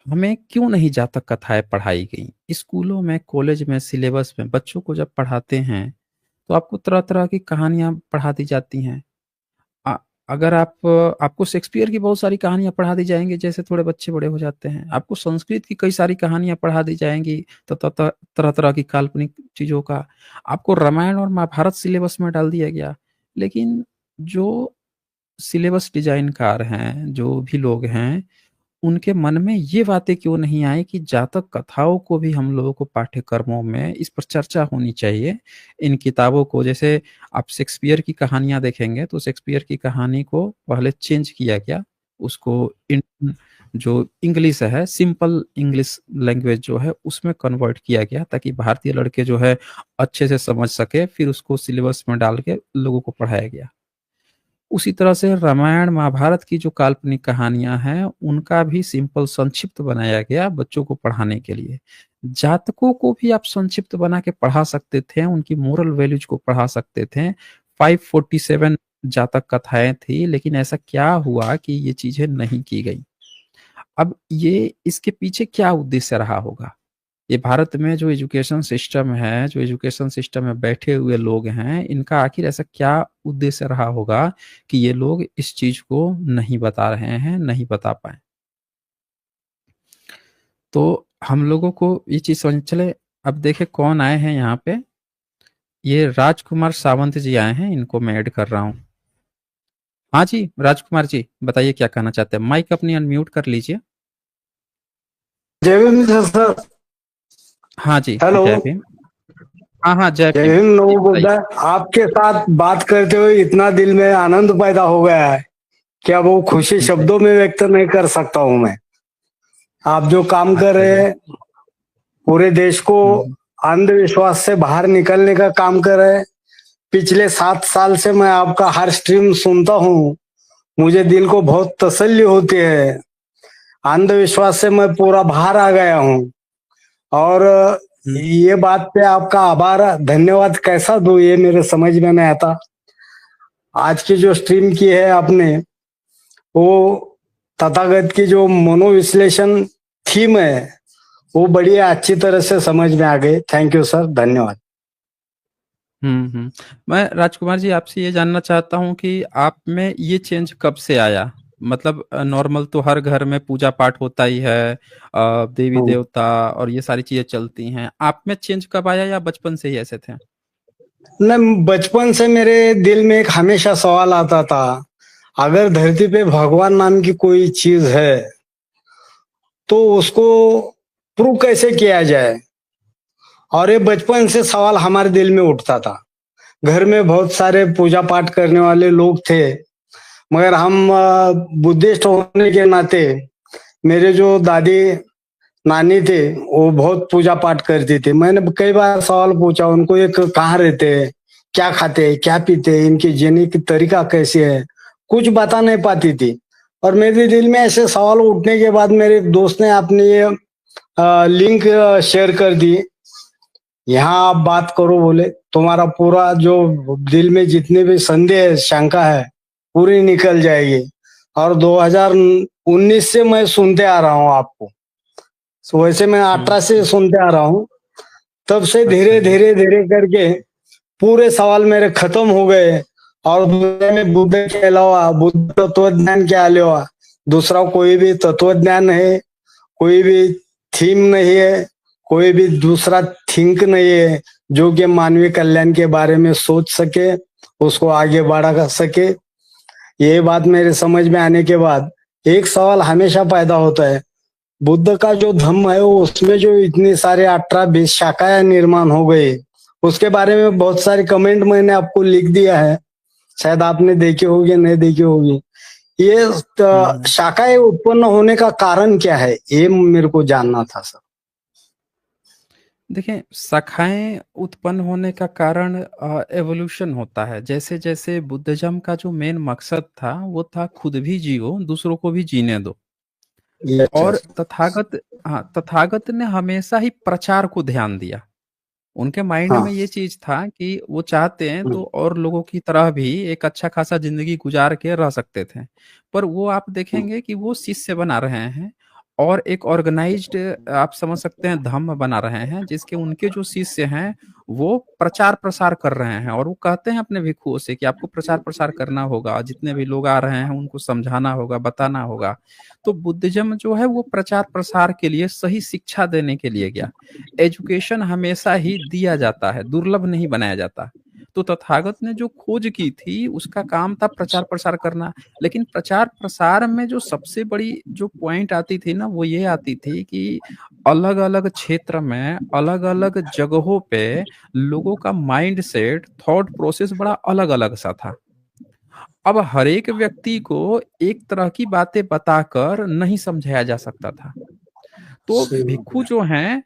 हमें क्यों नहीं जातक कथाएँ पढ़ाई गईं? स्कूलों में, कॉलेज में, सिलेबस में बच्चों को जब पढ़ाते हैं, तो आपको तरह-तरह की कहानियाँ पढ़ा दी जाती हैं। अ, अगर आपको शेक्सपियर की बहुत सारी कहानियाँ पढ़ा दी जाएँगी, जैसे थोड़े बच्चे बड़े हो जाते हैं। आपको संस्कृत की कई सारी कहानियाँ पढ़ा दी जाएँगी, त त त तरह-तरह की काल्पनिक चीज़ों का। आपको रामायण और महाभारत सिलेबस में डाल दिया गया। लेकिन जो सिलेबस डिज़ाइनकार हैं, जो भी लोग हैं, उनके मन में ये बातें क्यों नहीं आई कि जातक कथाओं को भी हम लोगों को पाठ्यक्रमों में इस पर चर्चा होनी चाहिए। इन किताबों को, जैसे आप शेक्सपियर की कहानियाँ देखेंगे, तो शेक्सपियर की कहानी को पहले चेंज किया गया। उसको इन जो इंग्लिश है, सिंपल इंग्लिश लैंग्वेज जो है, उसमें कन्वर्ट किया गया, ताकि भारतीय लड़के जो है अच्छे से समझ सके, फिर उसको सिलेबस में डाल के लोगों को पढ़ाया गया। उसी तरह से रामायण, महाभारत की जो काल्पनिक कहानियाँ हैं, उनका भी सिंपल संक्षिप्त बनाया गया बच्चों को पढ़ाने के लिए। जातकों को भी आप संक्षिप्त बना के पढ़ा सकते थे, उनकी मोरल वैल्यूज को पढ़ा सकते थे। 547 जातक कथाएँ थी, लेकिन ऐसा क्या हुआ कि ये चीज़ें नहीं की गई? अब ये इसके पीछे क्या उद्देश्य रहा होगा? ये भारत में जो एजुकेशन सिस्टम है, जो एजुकेशन सिस्टम में बैठे हुए लोग हैं, इनका आखिर ऐसा क्या उद्देश्य रहा होगा कि ये लोग इस चीज़ को नहीं बता रहे हैं, नहीं बता पाएँ? तो हम लोगों को ये चीज़ समझ चले। अब देखिए कौन आए हैं यहाँ पे, ये राजकुमार सावंत जी आए हैं, इनको मैं ऐड कर रहा हूँ। हाँ जी, राजकुमार जी, बताइए क्या कहना चाहते हैं? माइक अपनी अनम्यूट कर लीजिए। जय भीम सर। हाँ जी, हेलो। जय भीम। हाँ, हाँ, जय जय भीम। भीम जी, नमो बताइए। बुद्धा। आपके साथ बात करते हुए इतना दिल में आनंद पैदा हो गया है कि अब वो खुशी जी। शब्दों में व्यक्त नहीं कर सकता हूं मैं। आप जो काम कर अच्छा रहे जी। हैं, पूरे देश को हुँ, अंधविश्वास से बाहर निकलने का काम कर रहे हैं। पिछले 7 साल से मैं आपका हर स्ट्रीम सुनता हूँ। मुझे दिल को बहुत तसल्ली होती है। अंधविश्वास से मैं पूरा बाहर आ गया हूँ। और हुँ, ये बात पे आपका आभार धन्यवाद कैसा दूं, ये मेरे समझ में नहीं आता। आज की जो स्ट्रीम की है आपने, वो तथागत की जो मनोविश्लेषण थीम है, वो बड़ी अच्छी तरह से समझ में आ गई। थैंक यू सर, धन्यवाद। हुँ, हुँ। मैं राजकुमार जी आपसे ये जानना चाहता हूँ कि आप में ये चेंज कब से आया? मतलब नॉर्मल तो हर घर में पूजा-पाठ होता ही है, देवी-देवता और ये सारी चीज़ें चलती हैं। आप में चेंज कब आया या बचपन से ही ऐसे थे? न, बचपन से मेरे दिल में एक हमेशा सवाल आता था, अगर धरती पे भगवान नाम की कोई चीज है तो उसको प्रूव कैसे किया जाए। और ये बचपन से सवाल हमारे दिल में उठता था। घर में बहुत सारे पूजा पाठ करने वाले लोग थे, मगर हम बुद्धिस्ट होने के नाते, मेरे जो दादी नानी थे वो बहुत पूजा पाठ करती थी। मैंने कई बार सवाल पूछा उनको, ये कहाँ रहते हैं, क्या खाते हैं, क्या पीते हैं, इनकी जीने की तरीका कैसी है, कुछ बता नहीं पाती थी। और मेरे दिल में ऐसे सवाल उठने के बाद मेरे दोस्त ने अपनी ये लिंक शेयर कर दी। यहाँ आप बात करो, बोले तुम्हारा पूरा जो दिल में जितने भी संदेह शंका है पूरी निकल जाएगी। और 2019 से मैं सुनते आ रहा हूँ आपको। वैसे मैं हुँ, 18 से हुँ। सुनते आ रहा हूँ। तब से अच्छा धीरे जी। धीरे धीरे करके पूरे सवाल मेरे खत्म हो गए। और दुनिया में बुद्ध के अलावा बुद्ध तत्व ज्ञान के अलावा दूसरा कोई भी तत्व ज्ञान है, कोई भी थीम नहीं है, कोई भी दूसरा थिंक नहीं है जो कि मानवीय कल्याण के बारे में सोच सके, उसको आगे बढ़ा सके। ये बात मेरे समझ में आने के बाद एक सवाल हमेशा पैदा होता है, बुद्ध का जो धम्म है वो उसमें जो इतनी सारे 18-20 शाखाएं निर्माण हो गई, उसके बारे में बहुत सारे कमेंट मैंने आपको लिख दिया है। शायद आपने देखे होंगे, नहीं देखे होंगे। ये हुँ, हुँ। शाखाएं उत्पन्न होने का कारण क्या है, ये मेरे को जानना था सर। देखिए, शाखाएँ उत्पन्न होने का कारण एवोल्यूशन होता है। जैसे-जैसे बुद्धिज़्म का जो मेन मकसद था, वो था खुद भी जियो, दूसरों को भी जीने दो। यस और यस। तथागत ने हमेशा ही प्रचार को ध्यान दिया। उनके माइंड हाँ। में ये चीज़ था कि वो चाहते हैं तो और लोगों की तरह भी एक अच्छा खासा ज़िंदगी गुज़ार के रह सकते थे। पर वो आप देखेंगे कि वो शिष्य बना रहे हैं और एक ऑर्गेनाइज़्ड आप समझ सकते हैं धम्म बना रहे हैं, जिसके उनके जो शिष्य हैं, वो प्रचार-प्रसार कर रहे हैं और वो कहते हैं अपने भिक्षुओं से कि आपको प्रचार-प्रसार करना होगा, जितने भी लोग आ रहे हैं उनको समझाना होगा, बताना होगा। तो बुद्धिज़्म जो है वो प्रचार-प्रसार के लिए, सही शिक्षा देने के लिए गया। एजुकेशन हमेशा ही दिया जाता है, दुर्लभ नहीं बनाया जाता। तो तथागत ने जो खोज की थी, उसका काम था प्रचार-प्रसार करना। लेकिन प्रचार-प्रसार में जो सबसे बड़ी जो पॉइंट आती थी ना, वो ये आती थी कि अलग-अलग क्षेत्र में, अलग-अलग जगहों पे लोगों का माइंडसेट, थॉट प्रोसेस बड़ा अलग-अलग सा था। अब हर एक व्यक्ति को एक तरह की बातें बताकर नहीं समझाया जा सकता था। तो सही बात भिक्षु है। जो हैं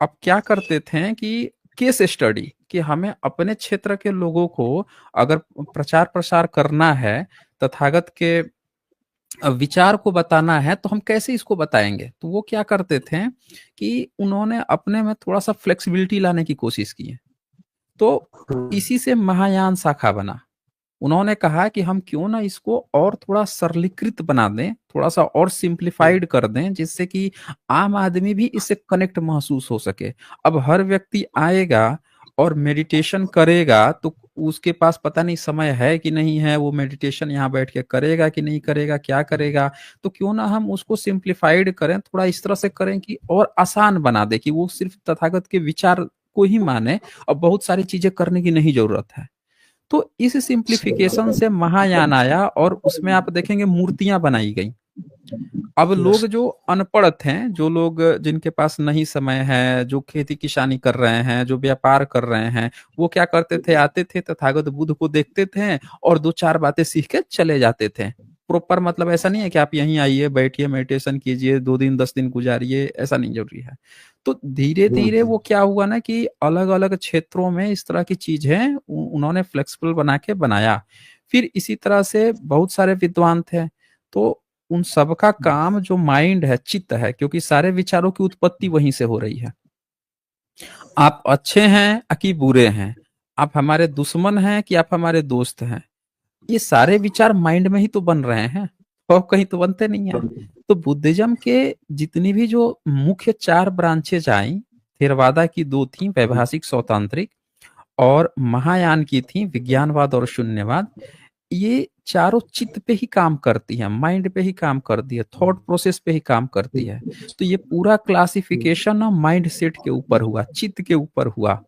अब क्या करते थे कि केस स्टडी कि हमें अपने क्षेत्र के लोगों को अगर प्रचार-प्रसार करना है, तथागत के विचार को बताना है, तो हम कैसे इसको बताएँगे? तो वो क्या करते थे कि उन्होंने अपने में थोड़ा-सा फ्लेक्सिबिलिटी लाने की कोशिश की है। तो हम्म। इसी से महायान शाखा बना। उन्होंने कहा कि हम क्यों ना इसको और थोड़ा सरलीकृत बना दें, थोड़ा सा और सिंप्लीफाइड कर दें, जिससे कि आम आदमी भी इससे कनेक्ट महसूस हो सके। अब हर व्यक्ति आएगा और मेडिटेशन करेगा तो उसके पास पता नहीं समय है कि नहीं है, वो मेडिटेशन यहाँ बैठ के करेगा कि नहीं करेगा, क्या करेगा। तो क्यों ना हम उसको सिंप्लीफाइड करें, थोड़ा इस तरह से करें कि और आसान बना दे, कि वो सिर्फ तथागत के विचार को ही माने और बहुत सारी चीजें करने की नहीं जरूरत है। तो इस सिंप्लीफिकेशन से महायान आया और उसमें आप देखेंगे मूर्तियां बनाई गई। अब यस। लोग जो अनपढ़ थे, जो लोग जिनके पास नहीं समय है, जो खेती किसानी कर रहे हैं, जो व्यापार कर रहे हैं, वो क्या करते थे, आते थे तथागत बुद्ध को देखते थे और दो चार बातें सीख के चले जाते थे। प्रॉपर मतलब ऐसा नहीं है कि आप यहीं आइए, बैठिए, मेडिटेशन कीजिए, 2 दिन 10 दिन गुजारिए, ऐसा नहीं जरूरी है। तो धीरे धीरे वो क्या हुआ ना कि अलग अलग क्षेत्रों में इस तरह की चीजें उन्होंने फ्लेक्सिबल बना के बनाया। फिर इसी तरह से बहुत सारे विद्वान थे, तो उन सबका काम जो माइंड है, चित्त है, क्योंकि सारे विचारों की उत्पत्ति वहीं से हो रही है। आप अच्छे हैं कि बुरे हैं, आप हमारे दुश्मन हैं कि आप हमारे दोस्त हैं, ये सारे विचार माइंड में ही तो बन रहे हैं, और कहीं तो बनते नहीं है। तो बुद्धिज्म के जितनी भी जो मुख्य 4 ब्रांचेज आई, थेरवादा की 2 थी, वैभाषिक सौतांत्रिक, और महायान की थी विज्ञानवाद और शून्यवाद। ये चारों चित्त पे ही काम करती है, माइंड पे ही काम करती है, थॉट प्रोसेस पे ही काम करती है। तो ये पूरा क्लासिफिकेशन ना माइंड सेट के ऊपर हुआ, चित्त के ऊपर हुआ,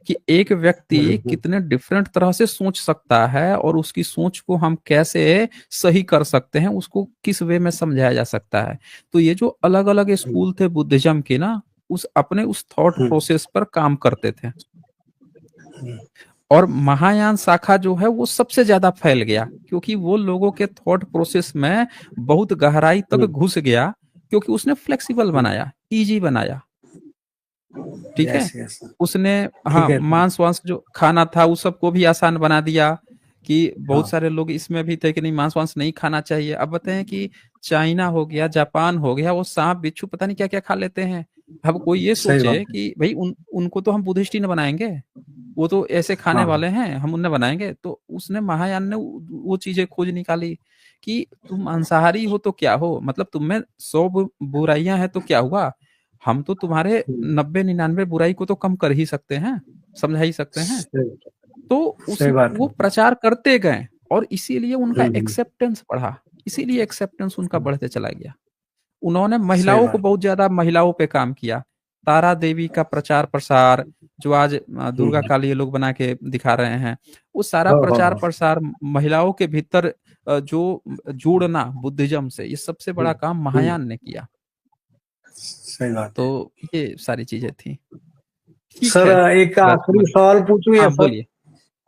कि एक व्यक्ति कितने डिफरेंट तरह से सोच सकता है और उसकी सोच को हम कैसे सही कर सकते हैं, उसको किस वे में समझाया जा सकता है। तो ये जो अलग अलग स्कूल थे बुद्धिज्म के ना, उस अपने उस थॉट प्रोसेस पर काम करते थे। और महायान शाखा जो है वो सबसे ज्यादा फैल गया, क्योंकि वो लोगों के थॉट प्रोसेस में बहुत गहराई तक घुस गया, क्योंकि उसने फ्लेक्सिबल बनाया, इजी बनाया। ठीक है, यस यस। उसने, हाँ, ठीक है। मांस वांस जो खाना था उस सबको भी आसान बना दिया, कि बहुत हाँ। सारे लोग इसमें भी थे कि नहीं, मांस वांस नहीं खाना चाहिए। अब बताएं कि चाइना हो गया, जापान हो गया, वो सांप बिच्छू पता नहीं क्या क्या खा लेते हैं। अब कोई ये सही सोचे बात है। कि भाई उनको तो हम बुद्धिस्ट ही न बनाएंगे, वो तो ऐसे खाने हाँ। वाले हैं, हम उन्हें बनाएंगे। तो उसने महायान ने वो चीजें खोज निकाली कि तुम मांसाहारी हो तो क्या हो, मतलब तुम में 100 बुराइयां हैं तो क्या हुआ, हम तो तुम्हारे 90-99 बुराई को तो कम कर ही सकते हैं, समझा ही सकते हैं। सही। तो उस सही बात वो है। प्रचार करते गए और इसीलिए उनका हम्म। एक्सेप्टेंस बढ़ा, इसीलिए एक्सेप्टेंस उनका बढ़ते चला गया। उन्होंने सही महिलाओं को बात। बहुत ज्यादा, महिलाओं पे काम किया, तारा देवी का प्रचार प्रसार, जो आज दुर्गा काली ये लोग बना के दिखा रहे हैं, वो सारा प्रचार हाँ। प्रसार महिलाओं के भीतर जो जोड़ना बुद्धिज्म से, ये सबसे बड़ा काम महायान ने किया। सही बात तो है। ये सारी चीजें थी। ठीक सर है, एक अगर आखिरी तुम्हारे, सवाल पूछूं या हाँ सर? बोलिए,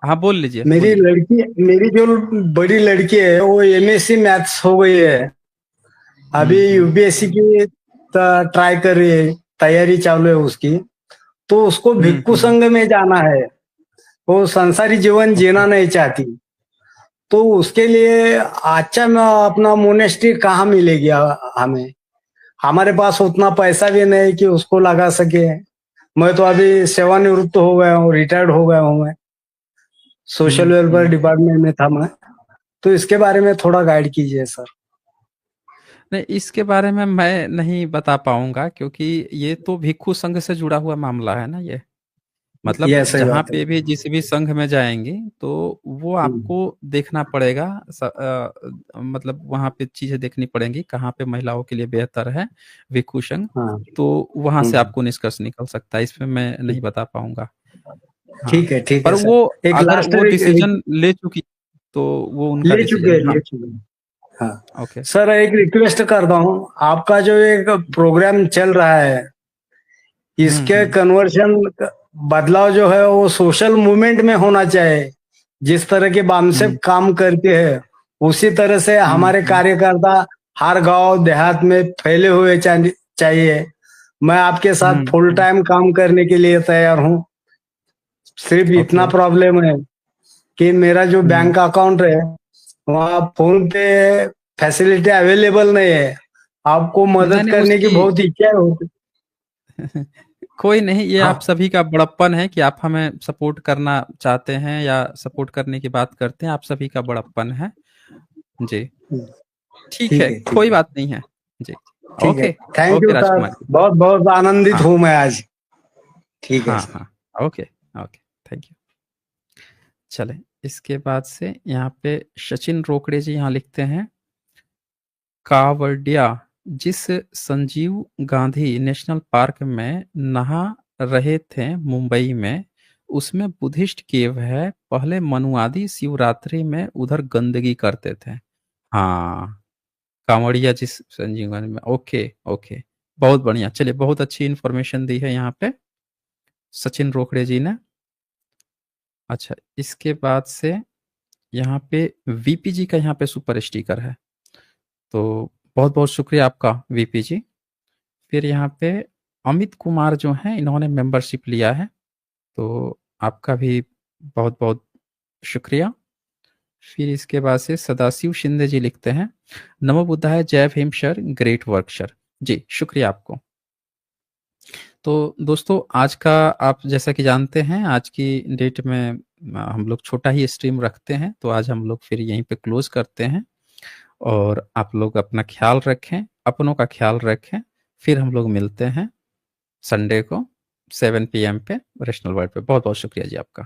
हाँ बोल लीजिए, मेरी बोलिए। लड़की, मेरी जो बड़ी लड़की है वो एमएससी मैथ्स हो गई है। अभी यूपीएससी की ट्राई कर रही है, तैयारी चालू है उसकी। तो उसको भिक्खु हम्म। संघ में जाना है, वो संसारी जीवन ओके। जीना नहीं चाहती। तो उसके लिए अच्छा में अपना मोनेस्ट्री कहाँ मिलेगी हमें? हमारे पास उतना पैसा भी नहीं कि उसको लगा सके। मैं तो अभी सेवानिवृत्त हो गया हूँ, रिटायर्ड हो गया हूँ मैं। सोशल वेलफेयर हम्म। डिपार्टमेंट में था मैं। तो इसके बारे में थोड़ा गाइड कीजिए सर। नहीं, इसके बारे में मैं नहीं बता पाऊंगा, क्योंकि ये तो भिक्षु संघ से जुड़ा हुआ मामला है ना ये। मतलब यह सही जहाँ बात है। पे भी जिस भी संघ में जाएंगे तो वो आपको हम्म। देखना पड़ेगा, मतलब वहाँ पे चीजें देखनी पड़ेंगी कहाँ पे महिलाओं के लिए बेहतर है भिक्षु संघ। हाँ। तो वहां से हम्म। आपको निष्कर्ष निकल सकता है, इसमें मैं नहीं बता पाऊंगा। हाँ, ठीक पर है वो सर। एक अगर लास्ट वो डिसीजन ले चुकी तो वो उनका डिसीजन है। ले हाँ। चुके हैं। हाँ। ओके। सर एक रिक्वेस्ट करता हूँ, आपका जो एक प्रोग्राम चल रहा है, इसके हम्म। कन्वर्शन बदलाव जो है वो सोशल मूवमेंट में होना चाहिए। जिस तरह के बामसेफ हम्म। काम करते हैं उसी तरह से हमारे हम्म। कार्यकर्ता हर गांव देहात में फैले हुए चाहिए। मैं आपके साथ फुल हम्म। टाइम काम करने के लिए तैयार हूँ। सिर्फ इतना ओके। प्रॉब्लम है कि मेरा जो हम्म। बैंक अकाउंट है वहाँ फोन पे फैसिलिटी अवेलेबल नहीं है। आपको नहीं मदद नहीं, करने की उसकी बहुत इच्छा होती। कोई नहीं, ये हाँ आप सभी का बड़प्पन है कि आप हमें सपोर्ट करना चाहते हैं या सपोर्ट करने की बात करते हैं, आप सभी का बड़प्पन है। जी, ठीक है, ठीक कोई है बात नहीं है। जी, ठीक है। Okay, thank okay you sir, Rajkumar ji. बहुत बहुत आनंदित हाँ, हूँ मैं आज। ठीक है हाँ, सर। हाँ, ओके, ओके, थैंक यू। चलें, इसके बाद से यहाँ पे सचिन रोकड़े जी यहाँ लिखते हैं, कावड़िया जिस संजीव गांधी नेशनल पार्क में नहा रहे थे मुंबई में, उसमें बुद्धिस्ट केव है, पहले मनुवादी शिवरात्रि में उधर गंदगी करते थे। हाँ, कांवड़िया जिस संजीव गांधी में, ओके, ओके, बहुत बढ़िया। चलिए, बहुत अच्छी इन्फॉर्मेशन दी है यहाँ पे सचिन रोकड़े जी ने। अच्छा, इसके बाद से यहाँ पे वीपी जी का यहाँ पे सुपर स्टिकर है, तो बहुत बहुत शुक्रिया आपका वीपी जी। फिर यहाँ पे अमित कुमार जो हैं, इन्होंने मेंबरशिप लिया है, तो आपका भी बहुत बहुत शुक्रिया। फिर इसके बाद से सदाशिव शिंदे जी लिखते हैं, नमो बुद्धाय, जय Bhim sir, great work sir. जी, शुक्रिया आपको। तो दोस्तों, आज का आप जैसा कि जानते हैं, आज की डेट में हम लोग छोटा ही स्ट्रीम रखते हैं, तो आज हम लोग फिर यहीं पे क्लोज करते हैं। और आप लोग अपना ख्याल रखें, अपनों का ख्याल रखें। फिर हम लोग मिलते हैं संडे को 7 PM पे रैशनल वर्ल्ड पे। बहुत बहुत शुक्रिया जी आपका।